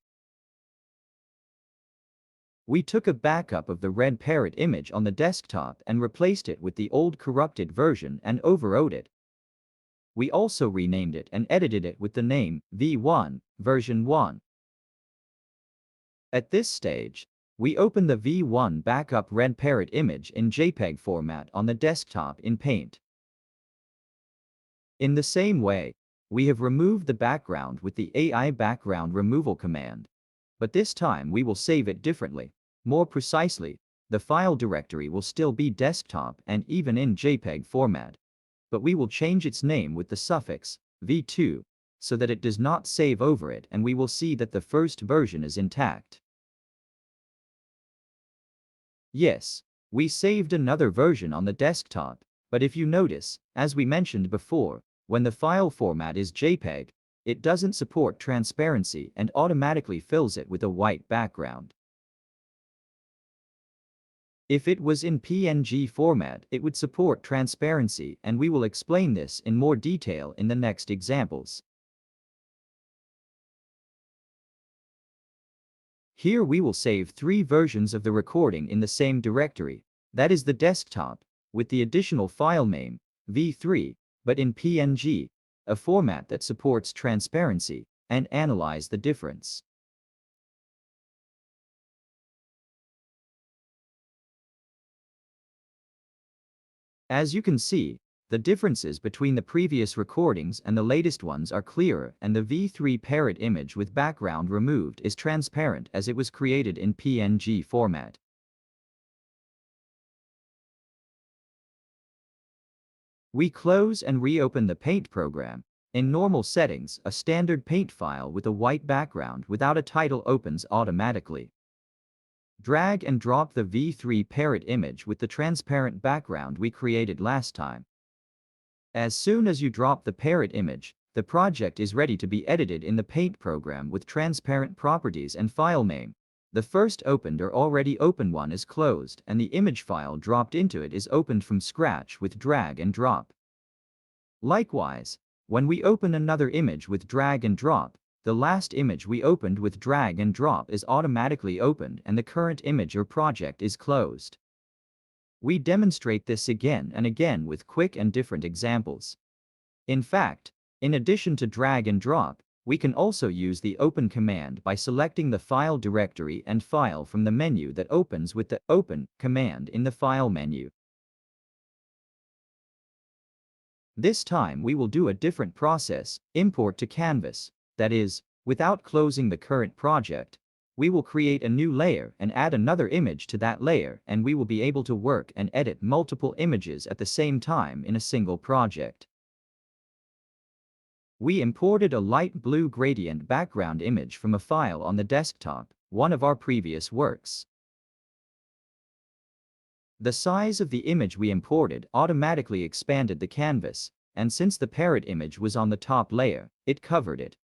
We took a backup of the red parrot image on the desktop and replaced it with the old corrupted version and overwrote it. We also renamed it and edited it with the name V1, version 1. At this stage, we open the V1 backup red parrot image in JPEG format on the desktop in Paint. In the same way, we have removed the background with the AI background removal command. But this time we will save it differently. More precisely, the file directory will still be desktop and even in JPEG format, but we will change its name with the suffix v2 so that it does not save over it, and we will see that the first version is intact. Yes, we saved another version on the desktop, but if you notice, as we mentioned before, when the file format is JPEG, it doesn't support transparency and automatically fills it with a white background. If it was in PNG format, it would support transparency, and we will explain this in more detail in the next examples. Here we will save 3 versions of the recording in the same directory, that is the desktop, with the additional file name, v3, but in PNG, a format that supports transparency, and analyze the difference. As you can see, the differences between the previous recordings and the latest ones are clearer, and the V3 parrot image with background removed is transparent as it was created in PNG format. We close and reopen the Paint program. In normal settings, a standard Paint file with a white background without a title opens automatically. Drag and drop the V3 parrot image with the transparent background we created last time. As soon as you drop the parrot image, the project is ready to be edited in the Paint program with transparent properties and file name. The first opened or already open one is closed, and the image file dropped into it is opened from scratch with drag and drop. Likewise, when we open another image with drag and drop, the last image we opened with drag and drop is automatically opened and the current image or project is closed. We demonstrate this again and again with quick and different examples. In fact, in addition to drag and drop, we can also use the Open command by selecting the file directory and file from the menu that opens with the Open command in the File menu. This time we will do a different process, import to Canvas. That is, without closing the current project, we will create a new layer and add another image to that layer, and we will be able to work and edit multiple images at the same time in a single project. We imported a light blue gradient background image from a file on the desktop, one of our previous works. The size of the image we imported automatically expanded the canvas, and since the parrot image was on the top layer, it covered it.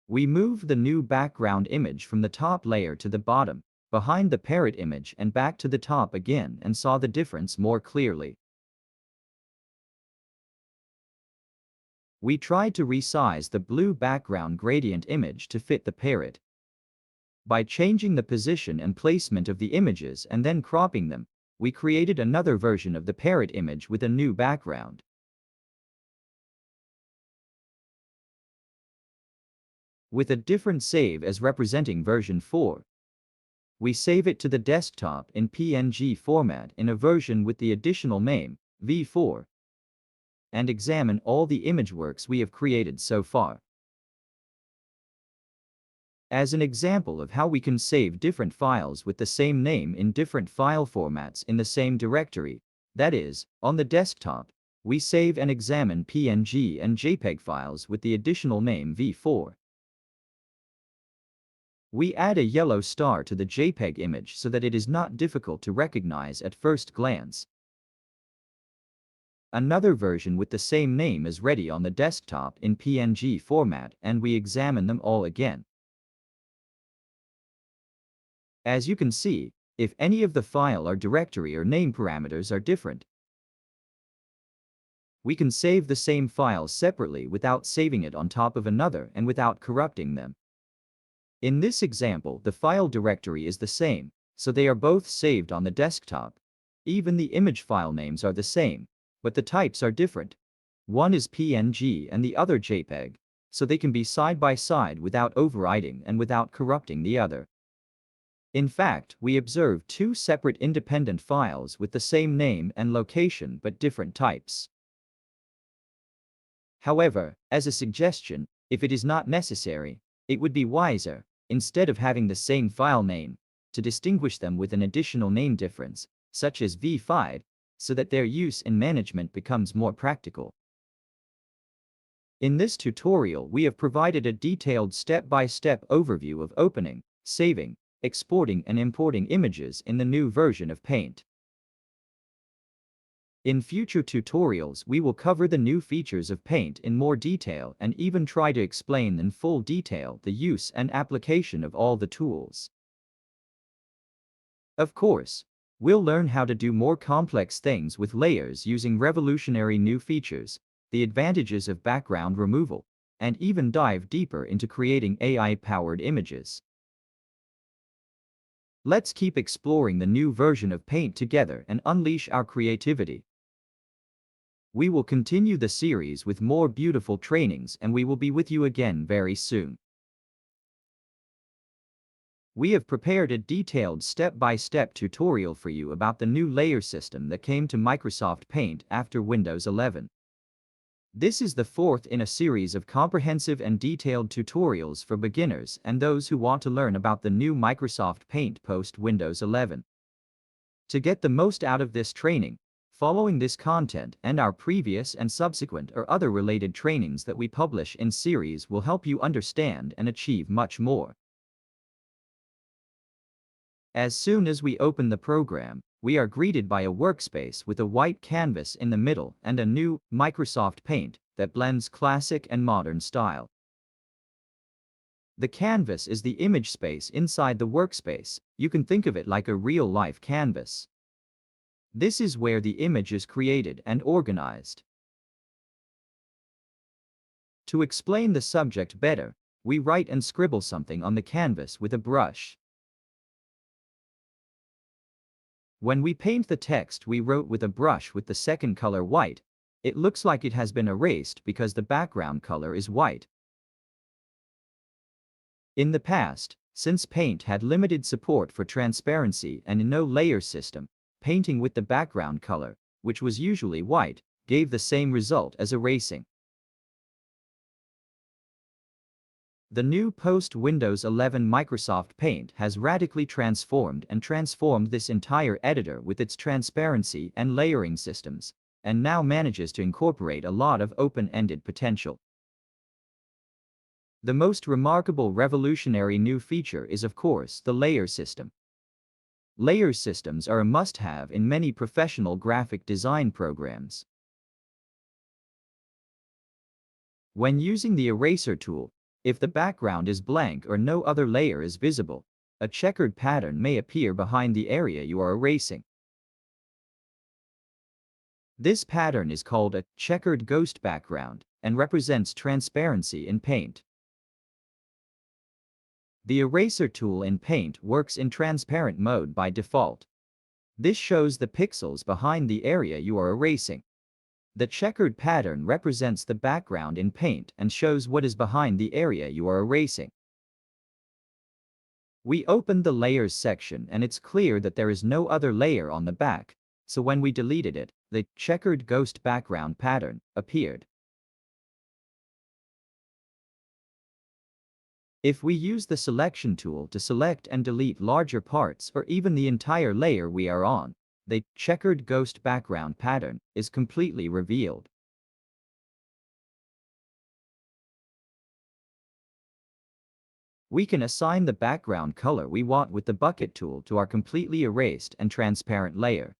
We moved the new background image from the top layer to the bottom, behind the parrot image and back to the top again, and saw the difference more clearly. We tried to resize the blue background gradient image to fit the parrot. By changing the position and placement of the images and then cropping them, we created another version of the parrot image with a new background. With a different save as representing version 4. We save it to the desktop in PNG format in a version with the additional name, v4, and examine all the image works we have created so far. As an example of how we can save different files with the same name in different file formats in the same directory, that is, on the desktop, we save and examine PNG and JPEG files with the additional name v4. We add a yellow star to the JPEG image so that it is not difficult to recognize at first glance. Another version with the same name is ready on the desktop in PNG format, and we examine them all again. As you can see, if any of the file or directory or name parameters are different, we can save the same file separately without saving it on top of another and without corrupting them. In this example, the file directory is the same, so they are both saved on the desktop. Even the image file names are the same, but the types are different. One is PNG and the other JPEG, so they can be side by side without overriding and without corrupting the other. In fact, we observe two separate independent files with the same name and location but different types. However, as a suggestion, if it is not necessary, it would be wiser, instead of having the same file name, to distinguish them with an additional name difference, such as v5, so that their use in management becomes more practical. In this tutorial, we have provided a detailed step-by-step overview of opening, saving, exporting and importing images in the new version of Paint. In future tutorials, we will cover the new features of Paint in more detail and even try to explain in full detail the use and application of all the tools. Of course, we'll learn how to do more complex things with layers using revolutionary new features, the advantages of background removal, and even dive deeper into creating AI-powered images. Let's keep exploring the new version of Paint together and unleash our creativity. We will continue the series with more beautiful trainings, and we will be with you again very soon. We have prepared a detailed step-by-step tutorial for you about the new layer system that came to Microsoft Paint after Windows 11. This is the fourth in a series of comprehensive and detailed tutorials for beginners and those who want to learn about the new Microsoft Paint post Windows 11. To get the most out of this training, following this content and our previous and subsequent or other related trainings that we publish in series will help you understand and achieve much more. As soon as we open the program, we are greeted by a workspace with a white canvas in the middle and a new Microsoft Paint that blends classic and modern style. The canvas is the image space inside the workspace. You can think of it like a real-life canvas. This is where the image is created and organized. To explain the subject better, we write and scribble something on the canvas with a brush. When we paint the text we wrote with a brush with the second color white, it looks like it has been erased because the background color is white. In the past, since Paint had limited support for transparency and no layer system, painting with the background color, which was usually white, gave the same result as erasing. The new post-Windows 11 Microsoft Paint has radically transformed this entire editor with its transparency and layering systems, and now manages to incorporate a lot of open-ended potential. The most remarkable revolutionary new feature is of course the layer system. Layer systems are a must-have in many professional graphic design programs. When using the eraser tool, if the background is blank or no other layer is visible, a checkered pattern may appear behind the area you are erasing. This pattern is called a checkered ghost background and represents transparency in Paint. The eraser tool in Paint works in transparent mode by default. This shows the pixels behind the area you are erasing. The checkered pattern represents the background in Paint and shows what is behind the area you are erasing. We opened the Layers section and it's clear that there is no other layer on the back, so when we deleted it, the checkered ghost background pattern appeared. If we use the selection tool to select and delete larger parts or even the entire layer we are on, the checkered ghost background pattern is completely revealed. We can assign the background color we want with the bucket tool to our completely erased and transparent layer.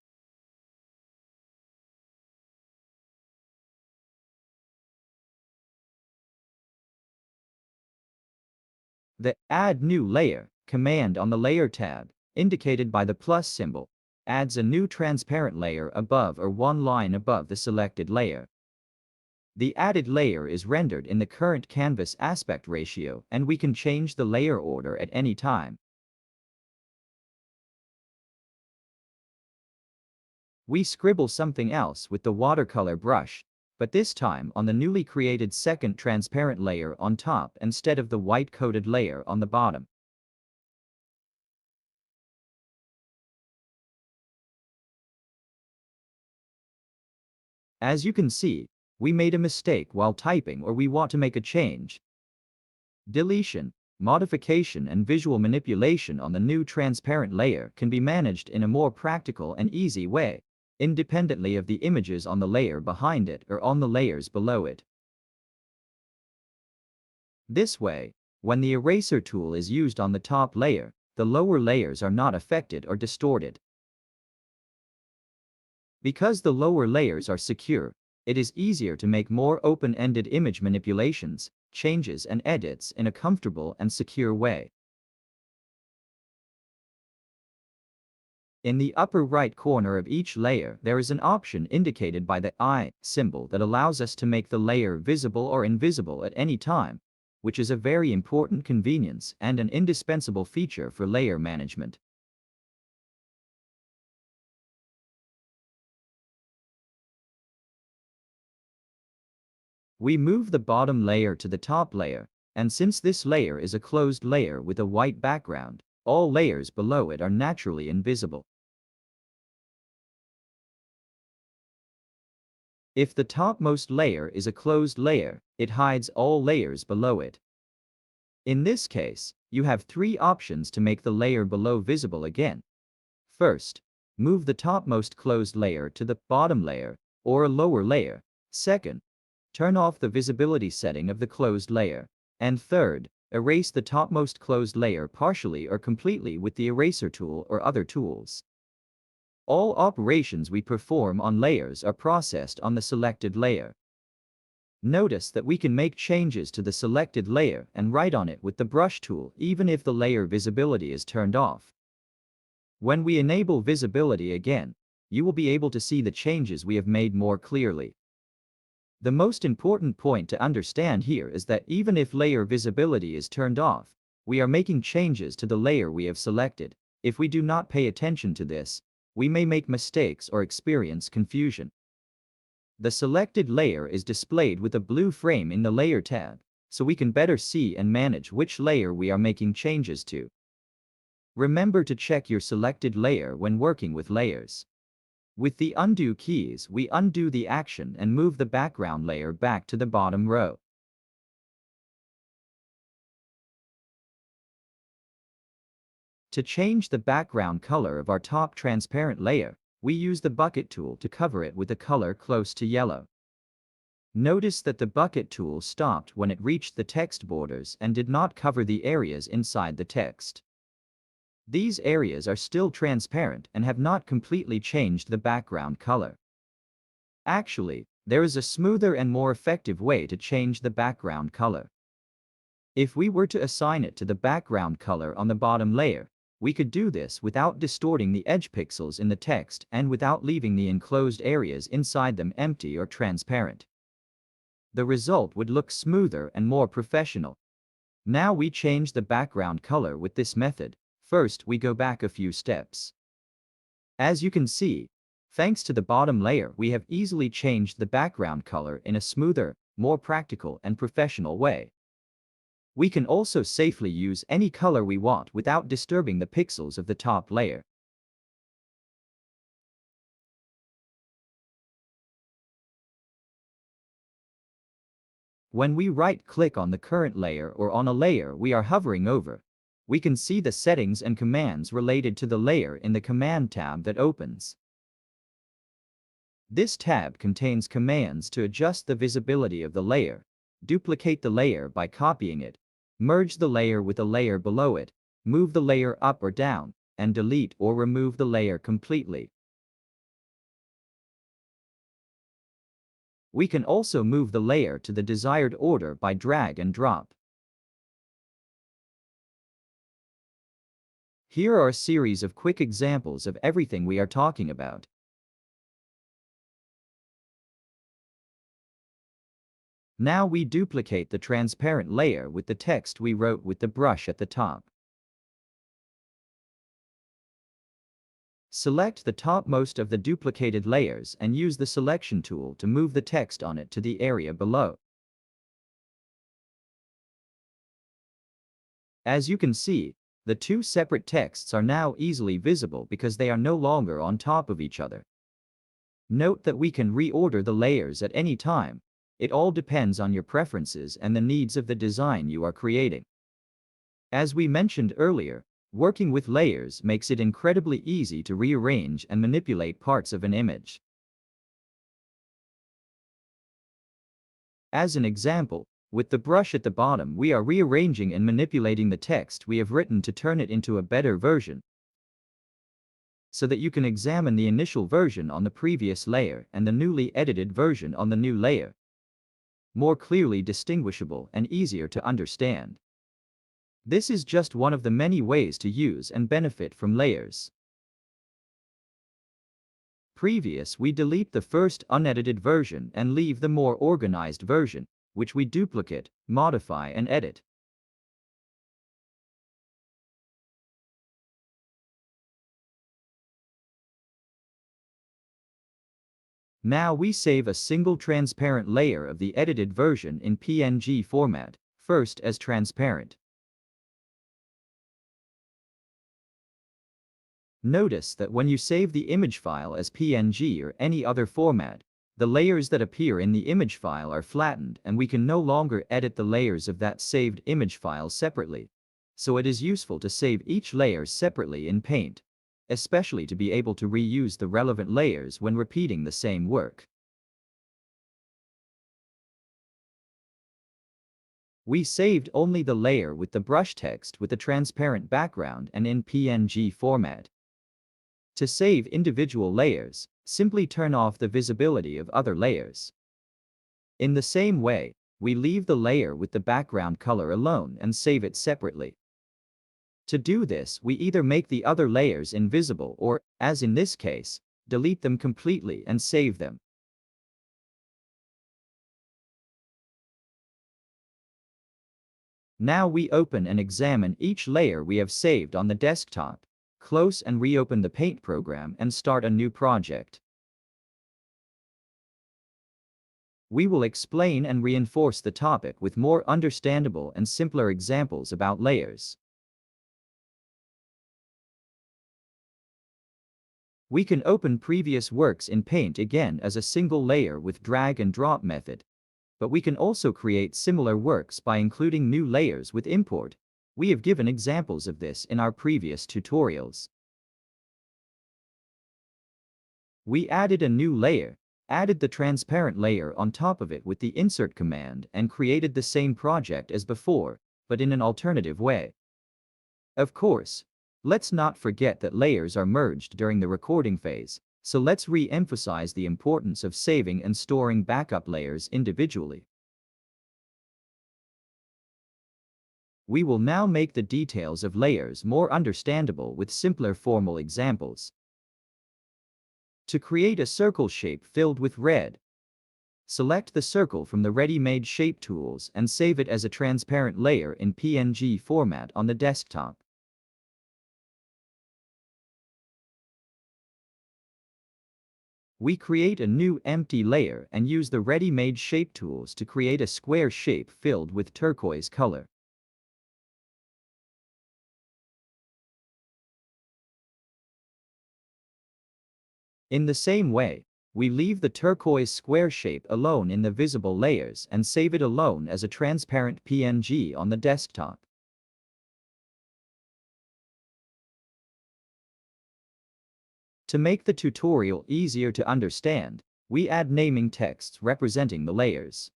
The Add New Layer command on the Layer tab, indicated by the plus symbol, adds a new transparent layer above or one line above the selected layer. The added layer is rendered in the current canvas aspect ratio and we can change the layer order at any time. We scribble something else with the watercolor brush, but this time on the newly created second transparent layer on top instead of the white coated layer on the bottom. As you can see, we made a mistake while typing or we want to make a change. Deletion, modification and visual manipulation on the new transparent layer can be managed in a more practical and easy way, independently of the images on the layer behind it or on the layers below it. This way, when the eraser tool is used on the top layer, the lower layers are not affected or distorted. Because the lower layers are secure, it is easier to make more open-ended image manipulations, changes and edits in a comfortable and secure way. In the upper right corner of each layer there is an option indicated by the eye symbol that allows us to make the layer visible or invisible at any time, which is a very important convenience and an indispensable feature for layer management. We move the bottom layer to the top layer, and since this layer is a closed layer with a white background, all layers below it are naturally invisible. If the topmost layer is a closed layer, it hides all layers below it. In this case, you have three options to make the layer below visible again. First, move the topmost closed layer to the bottom layer, or a lower layer. Second, turn off the visibility setting of the closed layer. And third, erase the topmost closed layer partially or completely with the eraser tool or other tools. All operations we perform on layers are processed on the selected layer. Notice that we can make changes to the selected layer and write on it with the brush tool even if the layer visibility is turned off. When we enable visibility again, you will be able to see the changes we have made more clearly. The most important point to understand here is that even if layer visibility is turned off, we are making changes to the layer we have selected. If we do not pay attention to this, we may make mistakes or experience confusion. The selected layer is displayed with a blue frame in the Layer tab, so we can better see and manage which layer we are making changes to. Remember to check your selected layer when working with layers. With the undo keys, we undo the action and move the background layer back to the bottom row. To change the background color of our top transparent layer, we use the bucket tool to cover it with a color close to yellow. Notice that the bucket tool stopped when it reached the text borders and did not cover the areas inside the text. These areas are still transparent and have not completely changed the background color. Actually, there is a smoother and more effective way to change the background color. If we were to assign it to the background color on the bottom layer, we could do this without distorting the edge pixels in the text and without leaving the enclosed areas inside them empty or transparent. The result would look smoother and more professional. Now we change the background color with this method. First, we go back a few steps. As you can see, thanks to the bottom layer, we have easily changed the background color in a smoother, more practical and professional way. We can also safely use any color we want without disturbing the pixels of the top layer. When we right-click on the current layer or on a layer we are hovering over, we can see the settings and commands related to the layer in the Command tab that opens. This tab contains commands to adjust the visibility of the layer, duplicate the layer by copying it, merge the layer with a layer below it, move the layer up or down, and delete or remove the layer completely. We can also move the layer to the desired order by drag and drop. Here are a series of quick examples of everything we are talking about. Now we duplicate the transparent layer with the text we wrote with the brush at the top. Select the topmost of the duplicated layers and use the selection tool to move the text on it to the area below. As you can see, the two separate texts are now easily visible because they are no longer on top of each other. Note that we can reorder the layers at any time. It all depends on your preferences and the needs of the design you are creating. As we mentioned earlier, working with layers makes it incredibly easy to rearrange and manipulate parts of an image. As an example, with the brush at the bottom, we are rearranging and manipulating the text we have written to turn it into a better version, so that you can examine the initial version on the previous layer and the newly edited version on the new layer. More clearly distinguishable and easier to understand. This is just one of the many ways to use and benefit from layers. We delete the first unedited version and leave the more organized version, which we duplicate, modify and edit. Now we save a single transparent layer of the edited version in PNG format, first as transparent. Notice that when you save the image file as PNG or any other format, the layers that appear in the image file are flattened and we can no longer edit the layers of that saved image file separately. So it is useful to save each layer separately in Paint, especially to be able to reuse the relevant layers when repeating the same work. We saved only the layer with the brush text with the transparent background and in PNG format. To save individual layers, simply turn off the visibility of other layers. In the same way, we leave the layer with the background color alone and save it separately. To do this, we either make the other layers invisible or, as in this case, delete them completely and save them. Now we open and examine each layer we have saved on the desktop, close and reopen the Paint program and start a new project. We will explain and reinforce the topic with more understandable and simpler examples about layers. We can open previous works in Paint again as a single layer with drag and drop method, but we can also create similar works by including new layers with import. We have given examples of this in our previous tutorials. We added a new layer, added the transparent layer on top of it with the insert command and created the same project as before, but in an alternative way. Of course, let's not forget that layers are merged during the recording phase, so let's re-emphasize the importance of saving and storing backup layers individually. We will now make the details of layers more understandable with simpler formal examples. To create a circle shape filled with red, select the circle from the ready-made shape tools and save it as a transparent layer in PNG format on the desktop. We create a new empty layer and use the ready-made shape tools to create a square shape filled with turquoise color. In the same way, we leave the turquoise square shape alone in the visible layers and save it alone as a transparent PNG on the desktop. To make the tutorial easier to understand, we add naming texts representing the layers.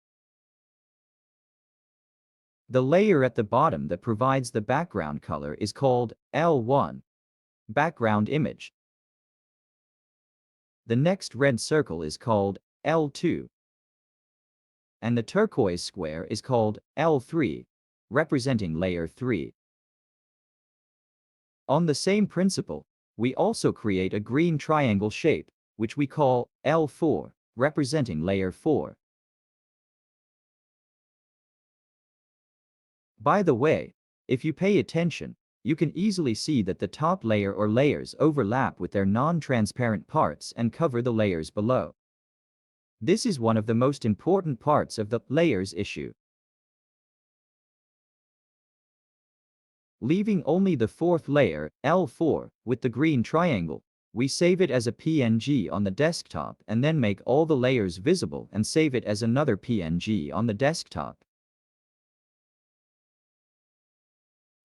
The layer at the bottom that provides the background color is called L1, background image. The next red circle is called L2, and the turquoise square is called L3, representing layer 3. On the same principle, we also create a green triangle shape, which we call L4, representing layer 4. By the way, if you pay attention, you can easily see that the top layer or layers overlap with their non-transparent parts and cover the layers below. This is one of the most important parts of the layers issue. Leaving only the fourth layer, L4, with the green triangle, we save it as a PNG on the desktop and then make all the layers visible and save it as another PNG on the desktop.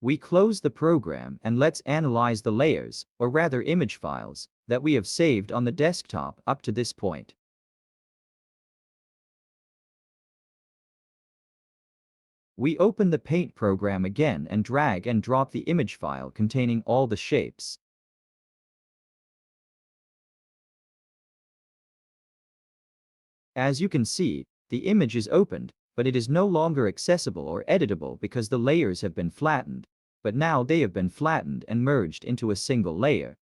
We close the program and let's analyze the layers, or rather image files, that we have saved on the desktop up to this point. We open the Paint program again and drag and drop the image file containing all the shapes. As you can see, the image is opened, but it is no longer accessible or editable because the layers have been flattened, but now they have been flattened and merged into a single layer.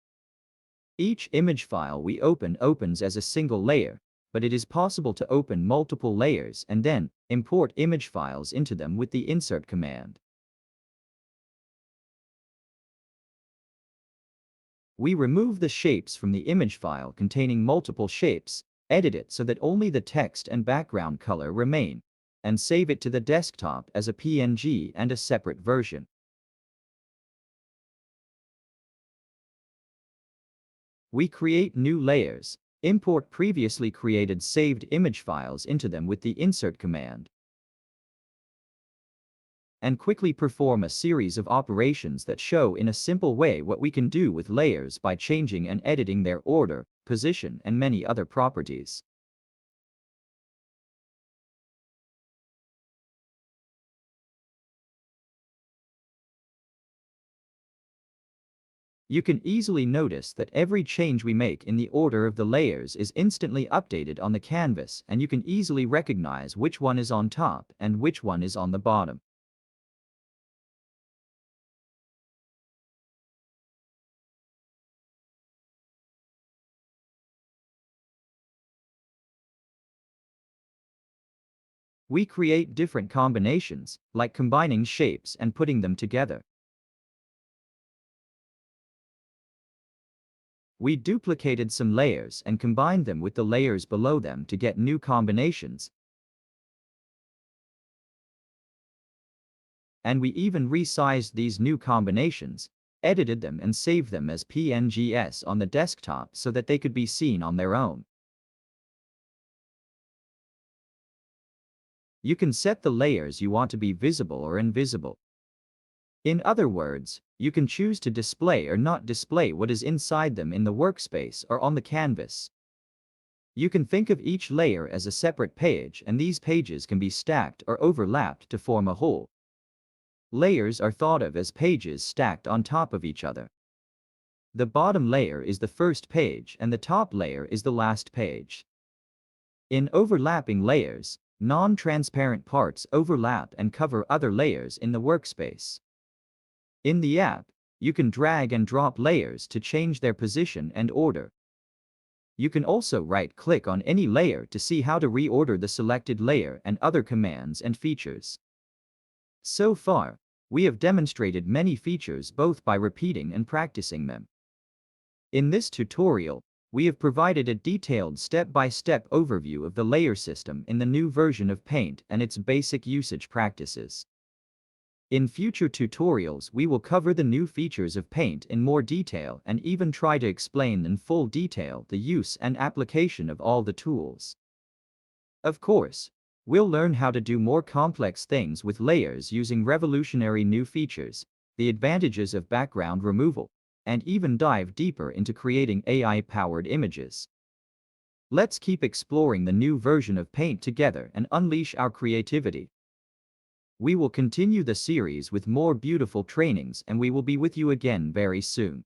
Each image file we open opens as a single layer, but it is possible to open multiple layers and then import image files into them with the insert command. We remove the shapes from the image file containing multiple shapes, edit it so that only the text and background color remain, and save it to the desktop as a PNG and a separate version. We create new layers, import previously created saved image files into them with the insert command, and quickly perform a series of operations that show in a simple way what we can do with layers by changing and editing their order, position, and many other properties. You can easily notice that every change we make in the order of the layers is instantly updated on the canvas, and you can easily recognize which one is on top and which one is on the bottom. We create different combinations, like combining shapes and putting them together. We duplicated some layers and combined them with the layers below them to get new combinations. And we even resized these new combinations, edited them and saved them as PNGs on the desktop so that they could be seen on their own. You can set the layers you want to be visible or invisible. In other words, you can choose to display or not display what is inside them in the workspace or on the canvas. You can think of each layer as a separate page, and these pages can be stacked or overlapped to form a whole. Layers are thought of as pages stacked on top of each other. The bottom layer is the first page and the top layer is the last page. In overlapping layers, non-transparent parts overlap and cover other layers in the workspace. In the app, you can drag and drop layers to change their position and order. You can also right-click on any layer to see how to reorder the selected layer and other commands and features. So far, we have demonstrated many features both by repeating and practicing them. In this tutorial, we have provided a detailed step-by-step overview of the layer system in the new version of Paint and its basic usage practices. In future tutorials, we will cover the new features of Paint in more detail and even try to explain in full detail the use and application of all the tools. Of course, we'll learn how to do more complex things with layers using revolutionary new features, the advantages of background removal, and even dive deeper into creating AI-powered images. Let's keep exploring the new version of Paint together and unleash our creativity. We will continue the series with more beautiful trainings, and we will be with you again very soon.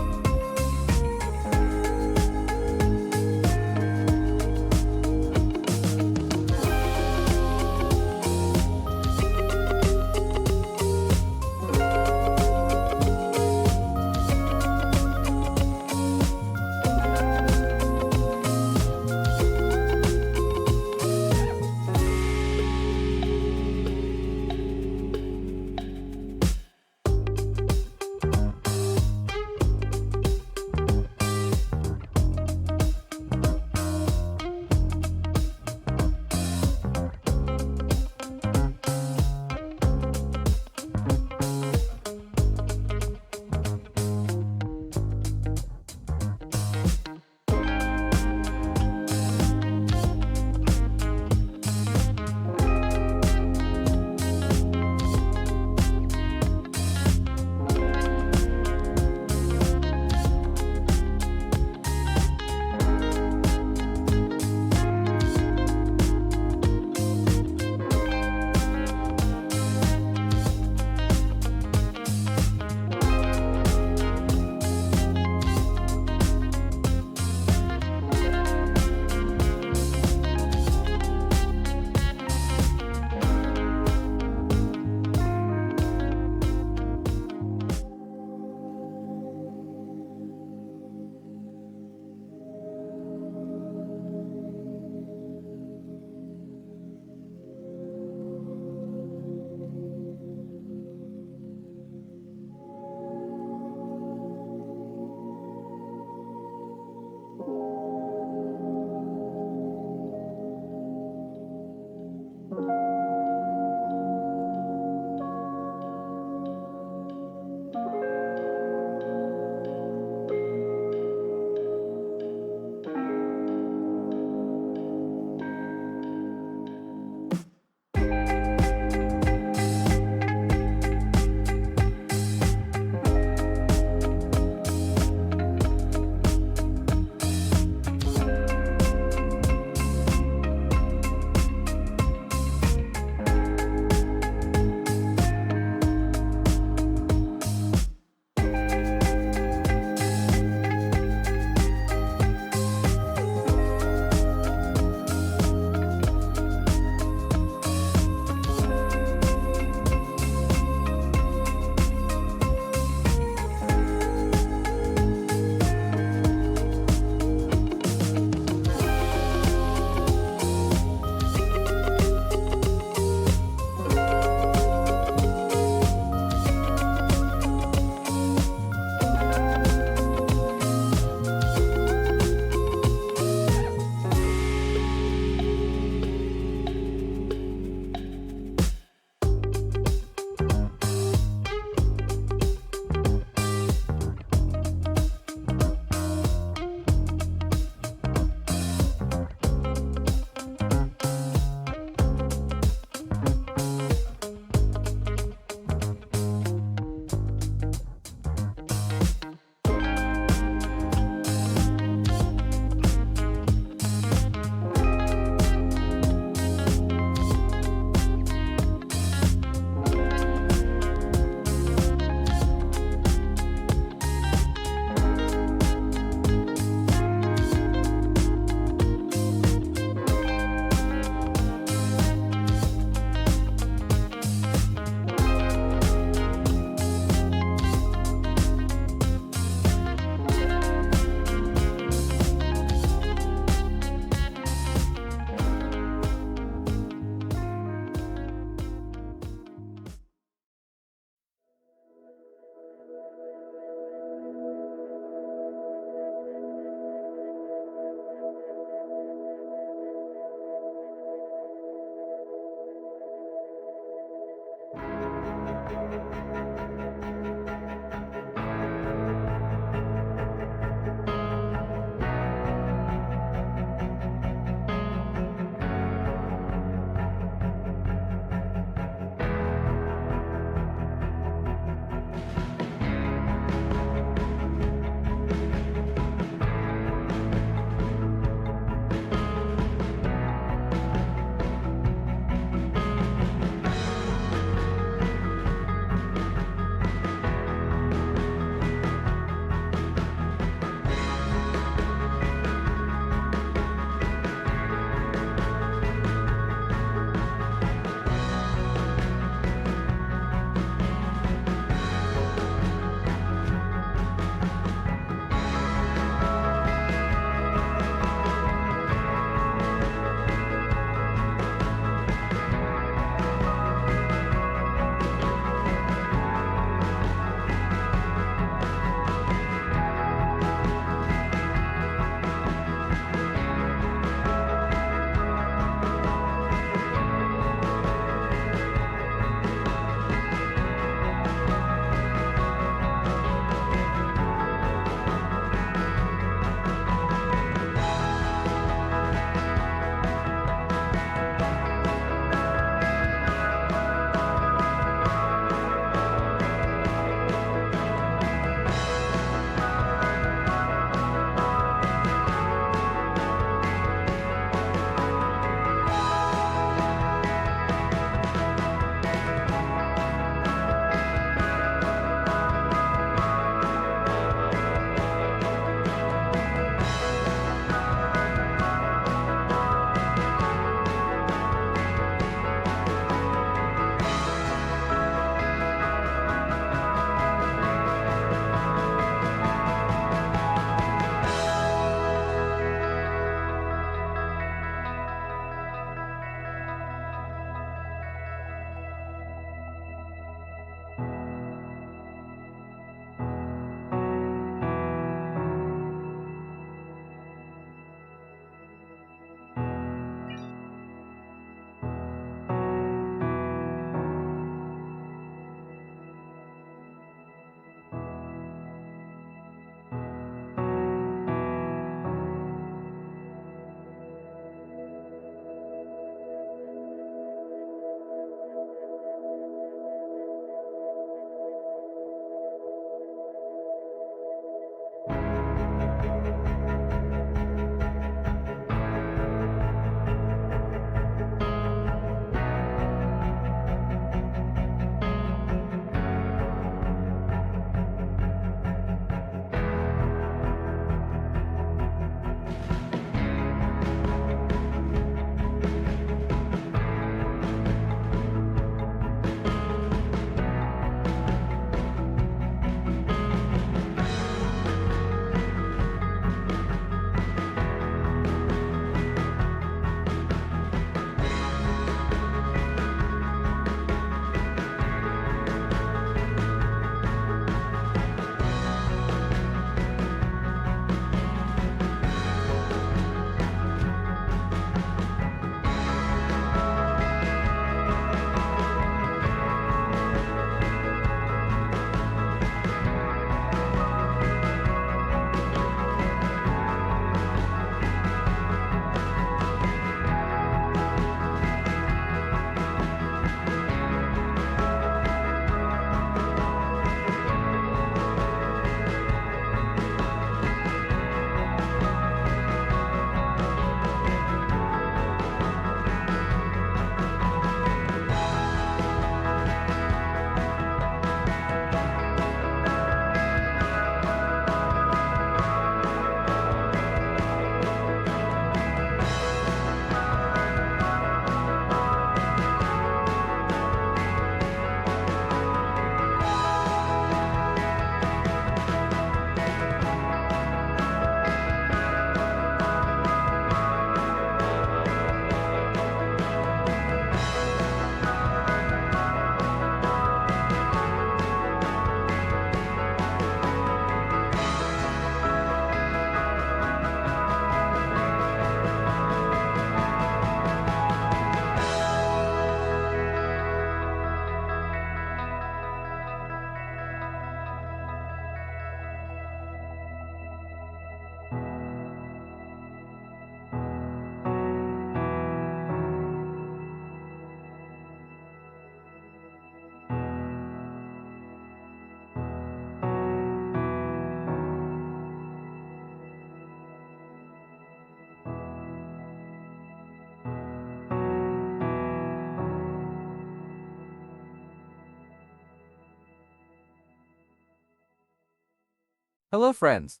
Hello friends.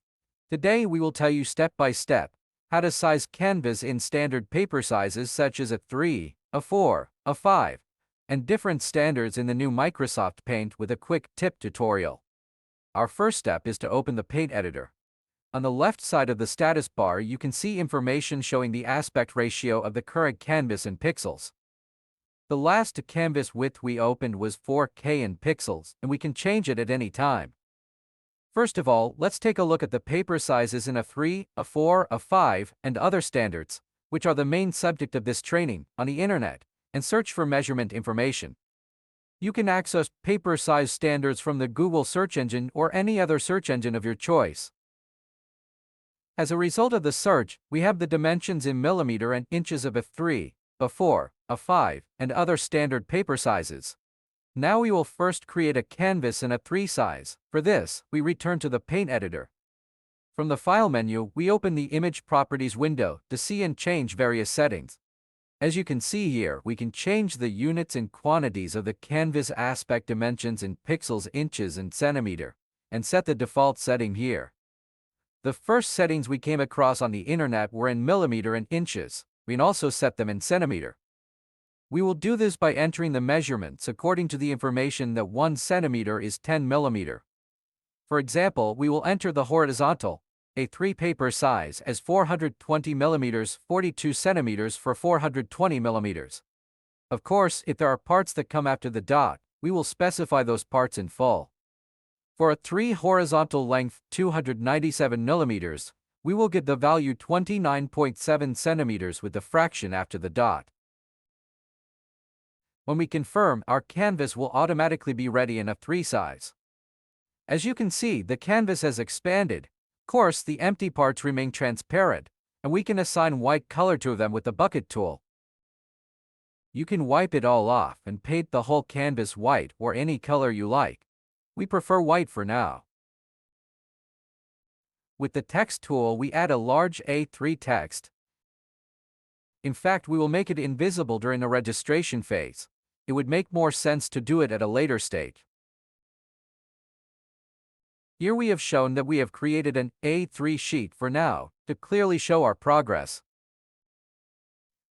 Today we will tell you step by step how to size canvas in standard paper sizes such as A3, A4, A5, and different standards in the new Microsoft Paint with a quick tip tutorial. Our first step is to open the Paint editor. On the left side of the status bar you can see information showing the aspect ratio of the current canvas in pixels. The last canvas width we opened was 4K in pixels, and we can change it at any time. First of all, let's take a look at the paper sizes in A3, A4, A5, and other standards, which are the main subject of this training, on the internet, and search for measurement information. You can access paper size standards from the Google search engine or any other search engine of your choice. As a result of the search, we have the dimensions in millimeter and inches of A3, A4, A5, and other standard paper sizes. Now we will first create a canvas in A3 size. For this, we return to the Paint editor. From the File menu, we open the Image Properties window to see and change various settings. As you can see here, we can change the units and quantities of the canvas aspect dimensions in pixels, inches, and centimeter, and set the default setting here. The first settings we came across on the internet were in millimeter and inches. We can also set them in centimeter. We will do this by entering the measurements according to the information that 1 centimeter is 10 millimeter. For example, we will enter the horizontal A3 paper size as 420 millimeters, 42 centimeters for 420 millimeters. Of course, if there are parts that come after the dot, we will specify those parts in full. For A3 horizontal length 297 millimeters, we will get the value 29.7 centimeters with the fraction after the dot. When we confirm, our canvas will automatically be ready in A3 size. As you can see, the canvas has expanded. Of course, the empty parts remain transparent, and we can assign white color to them with the bucket tool. You can wipe it all off and paint the whole canvas white or any color you like. We prefer white for now. With the text tool, we add a large A3 text. In fact, we will make it invisible during the registration phase. It would make more sense to do it at a later stage. Here we have shown that we have created an A3 sheet for now, to clearly show our progress.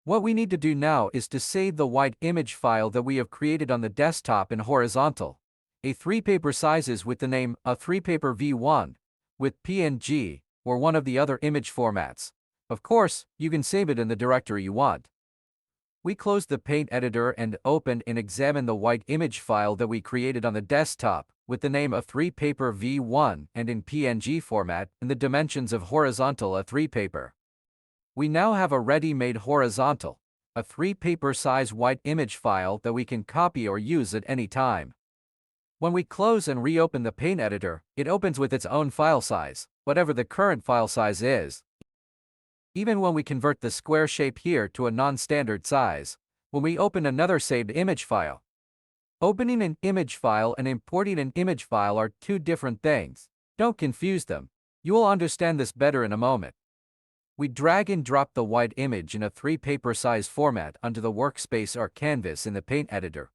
What we need to do now is to save the white image file that we have created on the desktop in horizontal A3 paper sizes with the name A3 Paper V1, with PNG, or one of the other image formats. Of course, you can save it in the directory you want. We close the Paint editor and open and examine the white image file that we created on the desktop, with the name A3 Paper V1 and in PNG format and the dimensions of horizontal A3 paper. We now have a ready-made horizontal A3 paper size white image file that we can copy or use at any time. When we close and reopen the Paint editor, it opens with its own file size, whatever the current file size is. Even when we convert the square shape here to a non-standard size, when we open another saved image file. Opening an image file and importing an image file are two different things. Don't confuse them. You will understand this better in a moment. We drag and drop the white image in A3 paper size format onto the workspace or canvas in the Paint editor.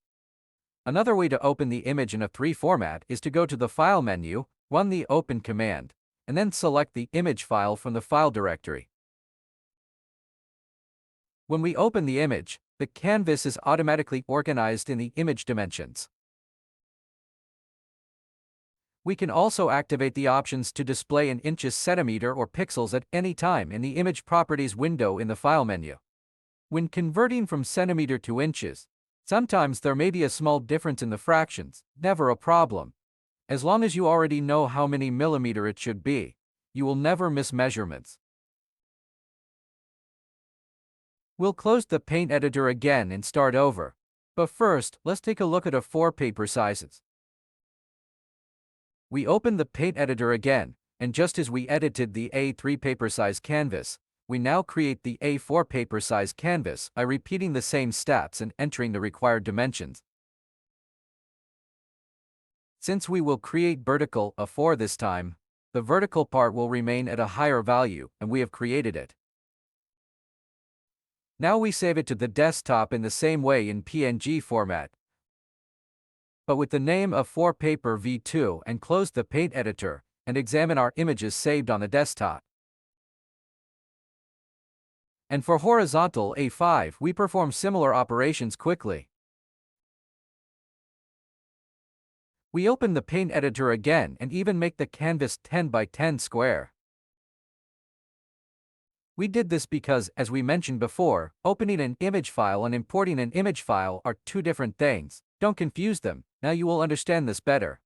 Another way to open the image in A3 format is to go to the File menu, run the Open command, and then select the image file from the file directory. When we open the image, the canvas is automatically organized in the image dimensions. We can also activate the options to display in inches, centimeter, or pixels at any time in the Image Properties window in the File menu. When converting from centimeter to inches, sometimes there may be a small difference in the fractions, never a problem. As long as you already know how many millimeter it should be, you will never miss measurements. We'll close the Paint editor again and start over. But first, let's take a look at A4 paper sizes. We open the Paint editor again, and just as we edited the A3 paper size canvas, we now create the A4 paper size canvas by repeating the same steps and entering the required dimensions. Since we will create vertical A4 this time, the vertical part will remain at a higher value, and we have created it. Now we save it to the desktop in the same way in PNG format, but with the name A4 Paper V2 and close the Paint editor, and examine our images saved on the desktop. And for horizontal A5, we perform similar operations quickly. We open the Paint editor again and even make the canvas 10 by 10 square. We did this because, as we mentioned before, opening an image file and importing an image file are two different things. Don't confuse them, now you will understand this better.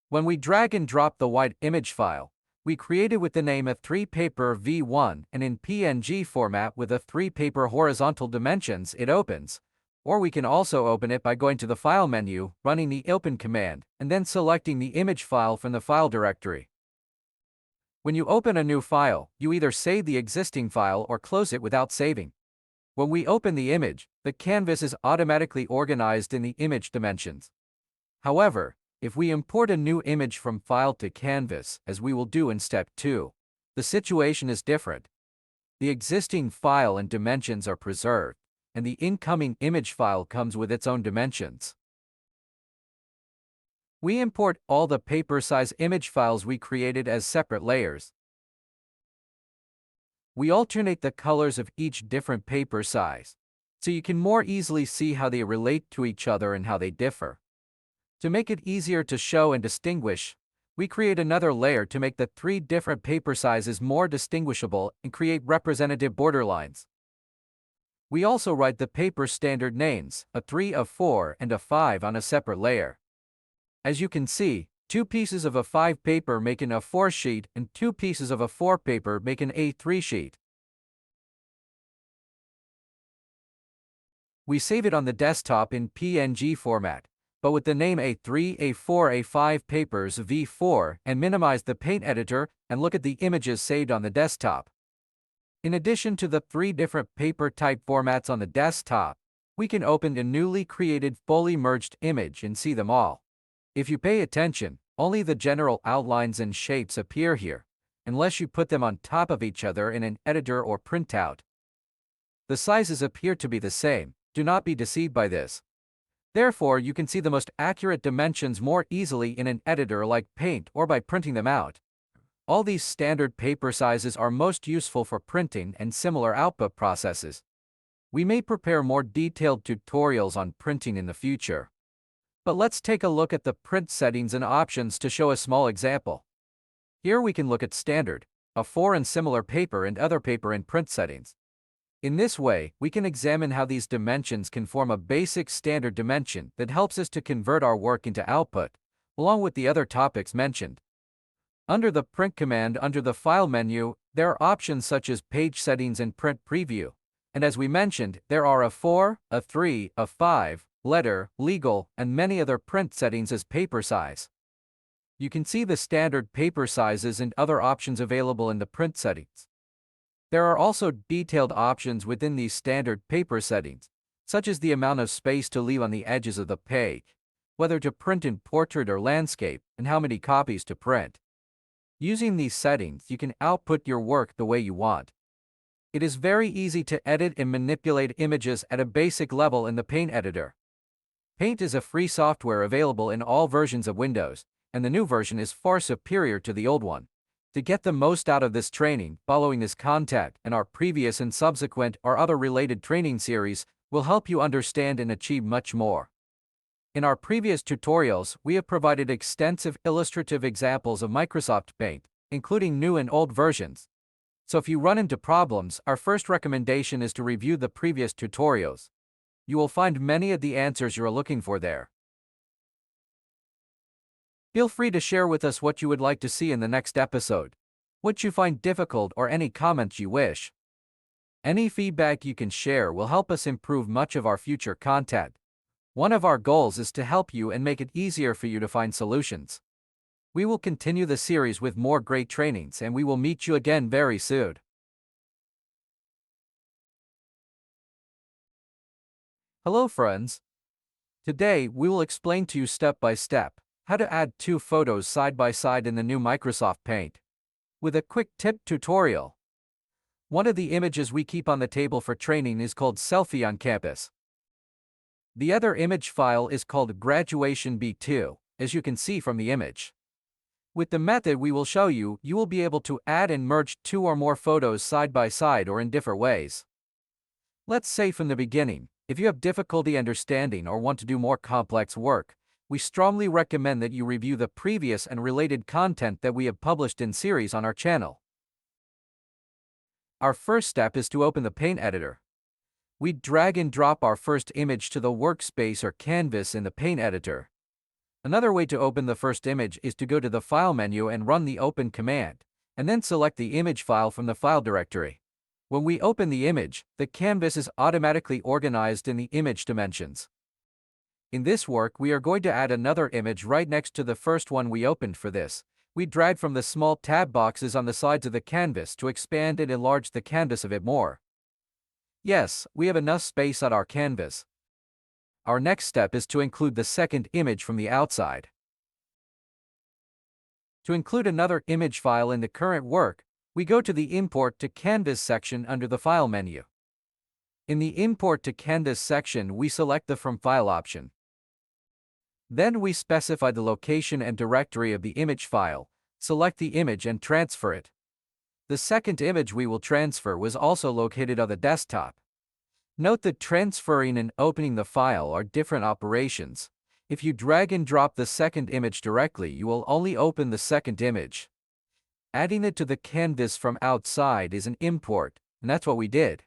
When we drag and drop the white image file, we create it with the name A3 paper V1 and in PNG format with A3 paper horizontal dimensions it opens. Or we can also open it by going to the File menu, running the Open command, and then selecting the image file from the file directory. When you open a new file, you either save the existing file or close it without saving. When we open the image, the canvas is automatically organized in the image dimensions. However, if we import a new image from File to Canvas, as we will do in Step 2, the situation is different. The existing file and dimensions are preserved, and the incoming image file comes with its own dimensions. We import all the paper size image files we created as separate layers. We alternate the colors of each different paper size, so you can more easily see how they relate to each other and how they differ. To make it easier to show and distinguish, we create another layer to make the three different paper sizes more distinguishable and create representative borderlines. We also write the paper standard names, A3, A4, and A5 on a separate layer. As you can see, 2 pieces of A5 paper make an A4 sheet and 2 pieces of A4 paper make an A3 sheet. We save it on the desktop in PNG format, but with the name A3, A4, A5 papers V4 and minimize the Paint editor and look at the images saved on the desktop. In addition to the 3 different paper type formats on the desktop, we can open a newly created fully merged image and see them all. If you pay attention, only the general outlines and shapes appear here, unless you put them on top of each other in an editor or printout. The sizes appear to be the same, do not be deceived by this. Therefore, you can see the most accurate dimensions more easily in an editor like Paint or by printing them out. All these standard paper sizes are most useful for printing and similar output processes. We may prepare more detailed tutorials on printing in the future. But let's take a look at the print settings and options to show a small example. Here we can look at standard, A4 and similar paper and other paper and print settings. In this way, we can examine how these dimensions can form a basic standard dimension that helps us to convert our work into output, along with the other topics mentioned. Under the Print command under the File menu, there are options such as Page Settings and Print Preview, and as we mentioned, there are A4, A3, A5, Letter, Legal, and many other print settings as paper size. You can see the standard paper sizes and other options available in the print settings. There are also detailed options within these standard paper settings, such as the amount of space to leave on the edges of the page, whether to print in portrait or landscape, and how many copies to print. Using these settings, you can output your work the way you want. It is very easy to edit and manipulate images at a basic level in the Paint editor. Paint is a free software available in all versions of Windows, and the new version is far superior to the old one. To get the most out of this training, following this content and our previous and subsequent or other related training series will help you understand and achieve much more. In our previous tutorials, we have provided extensive illustrative examples of Microsoft Paint, including new and old versions. So if you run into problems, our first recommendation is to review the previous tutorials. You will find many of the answers you are looking for there. Feel free to share with us what you would like to see in the next episode, what you find difficult or any comments you wish. Any feedback you can share will help us improve much of our future content. One of our goals is to help you and make it easier for you to find solutions. We will continue the series with more great trainings and we will meet you again very soon. Hello friends. Today we will explain to you step by step how to add 2 photos side by side in the new Microsoft Paint. With a quick tip tutorial. One of the images we keep on the table for training is called Selfie on Campus. The other image file is called Graduation B2, as you can see from the image. With the method we will show you, you will be able to add and merge 2 or more photos side by side or in different ways. Let's say from the beginning, if you have difficulty understanding or want to do more complex work, we strongly recommend that you review the previous and related content that we have published in series on our channel. Our first step is to open the Paint editor. We drag and drop our first image to the workspace or canvas in the Paint editor. Another way to open the first image is to go to the File menu and run the Open command, and then select the image file from the file directory. When we open the image, the canvas is automatically organized in the image dimensions. In this work, we are going to add another image right next to the first one we opened. For this, we drag from the small tab boxes on the sides of the canvas to expand and enlarge the canvas a bit more. Yes, we have enough space on our canvas. Our next step is to include the second image from the outside. To include another image file in the current work, we go to the Import to Canvas section under the File menu. In the Import to Canvas section, we select the From File option. Then we specify the location and directory of the image file, select the image and transfer it. The second image we will transfer was also located on the desktop. Note that transferring and opening the file are different operations. If you drag and drop the second image directly, you will only open the second image. Adding it to the canvas from outside is an import, and that's what we did.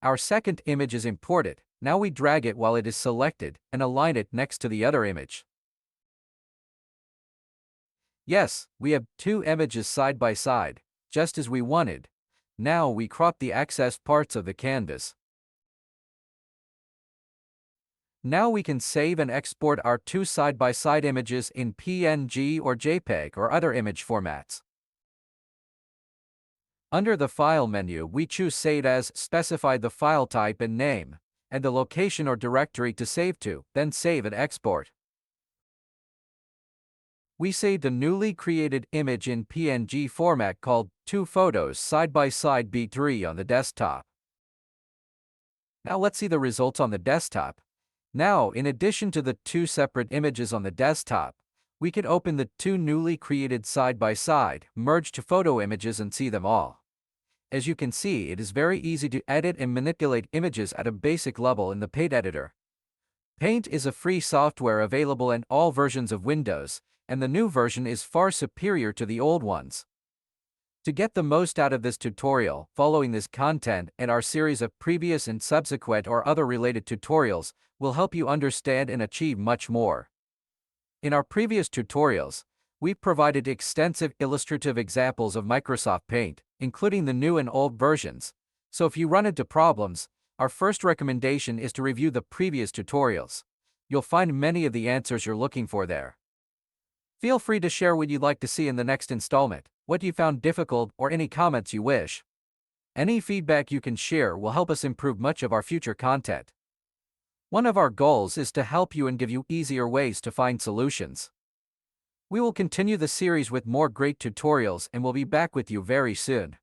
Our second image is imported. Now we drag it while it is selected and align it next to the other image. Yes, we have 2 images side by side, just as we wanted. Now we crop the excess parts of the canvas. Now we can save and export our 2 side-by-side images in PNG or JPEG or other image formats. Under the File menu, we choose Save As, specify the file type and name, and the location or directory to save to, then save and export. We saved a newly created image in PNG format called 2 Photos Side by Side B3 on the desktop. Now let's see the results on the desktop. Now, in addition to the 2 separate images on the desktop, we can open the 2 newly created side by side, merge to photo images and see them all. As you can see, it is very easy to edit and manipulate images at a basic level in the Paint editor. Paint is a free software available in all versions of Windows, and the new version is far superior to the old ones. To get the most out of this tutorial, following this content and our series of previous and subsequent or other related tutorials will help you understand and achieve much more. In our previous tutorials, we've provided extensive illustrative examples of Microsoft Paint, including the new and old versions. So if you run into problems, our first recommendation is to review the previous tutorials. You'll find many of the answers you're looking for there. Feel free to share what you'd like to see in the next installment, what you found difficult, or any comments you wish. Any feedback you can share will help us improve much of our future content. One of our goals is to help you and give you easier ways to find solutions. We will continue the series with more great tutorials and will be back with you very soon.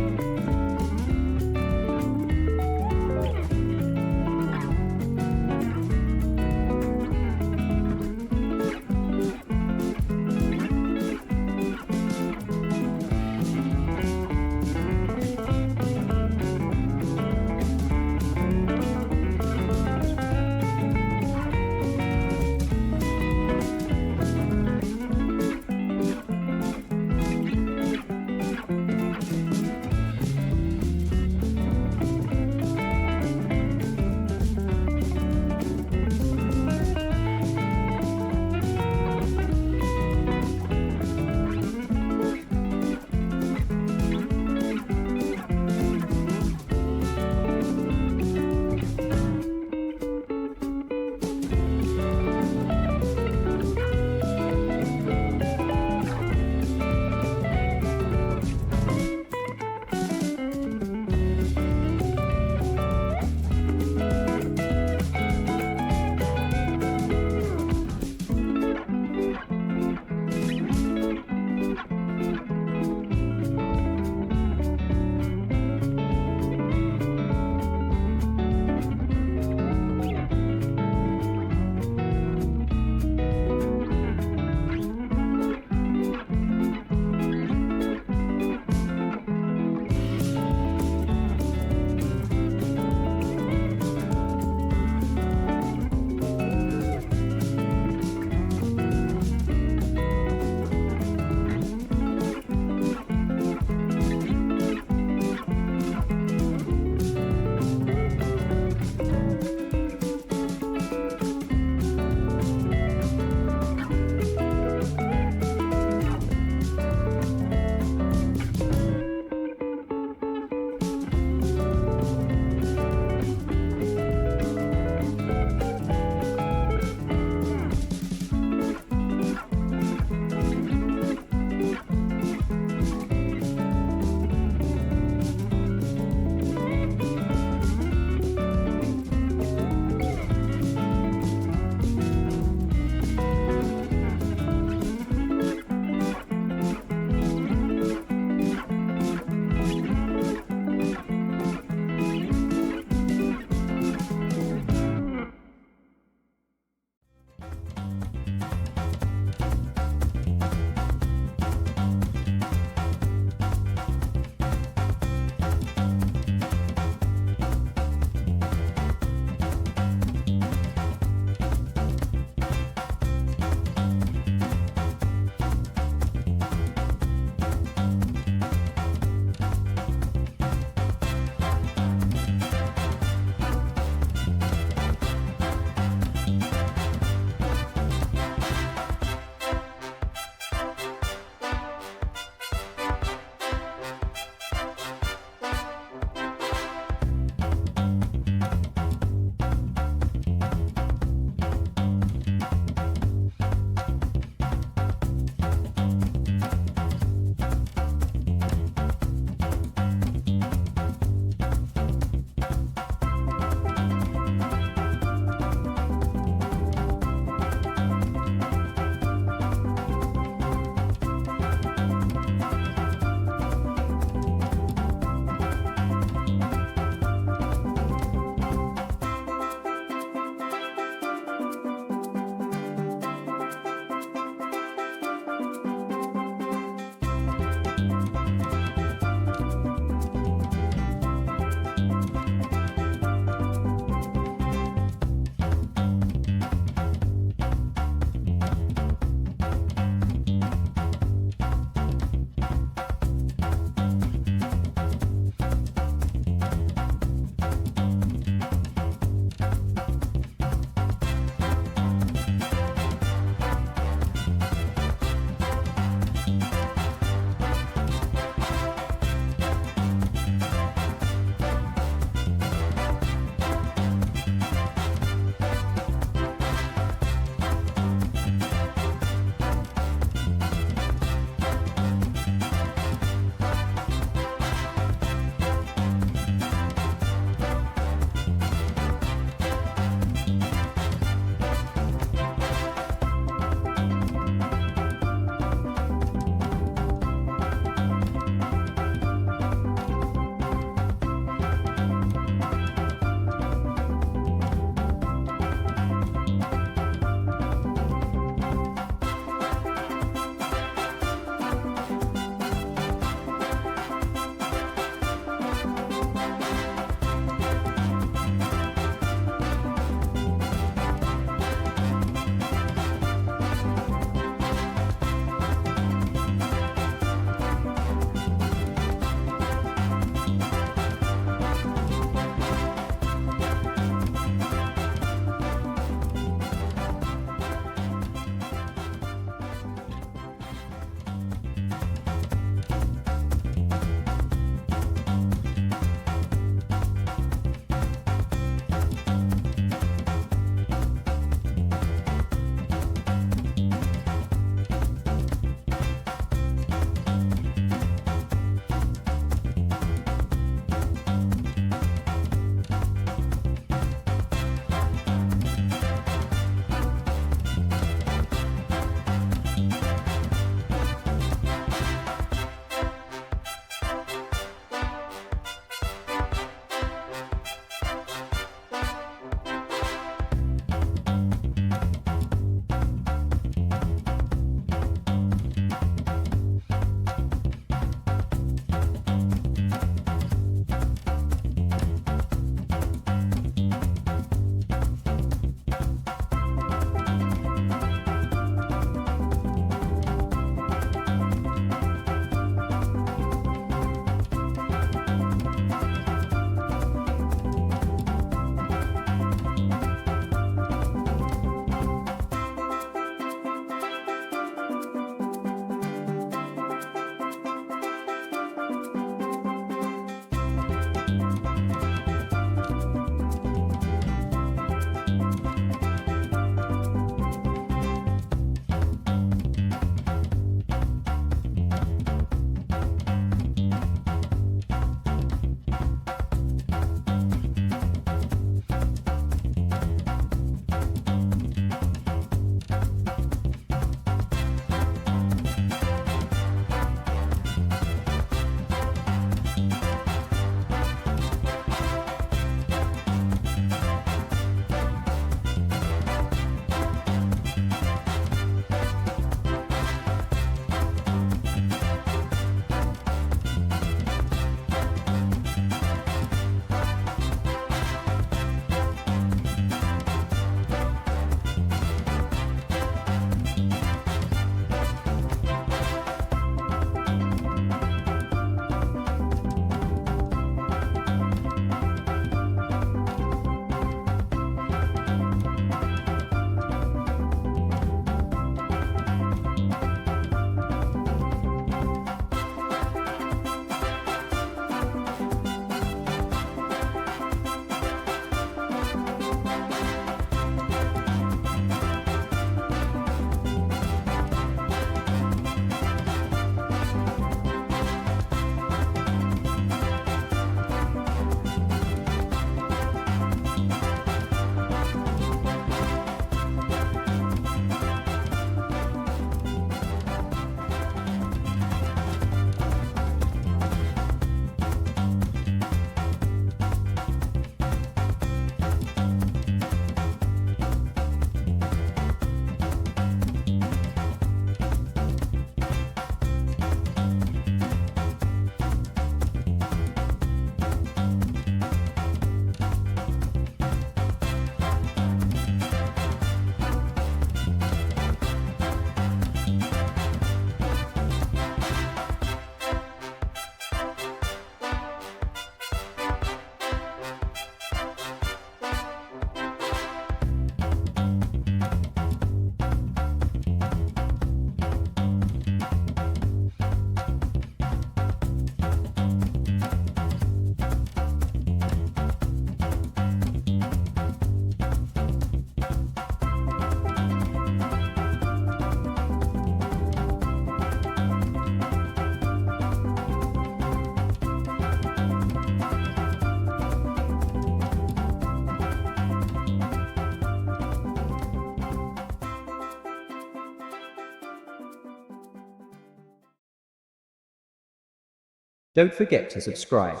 Don't forget to subscribe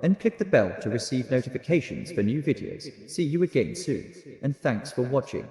and click the bell to receive notifications for new videos. See you again soon, and thanks for watching.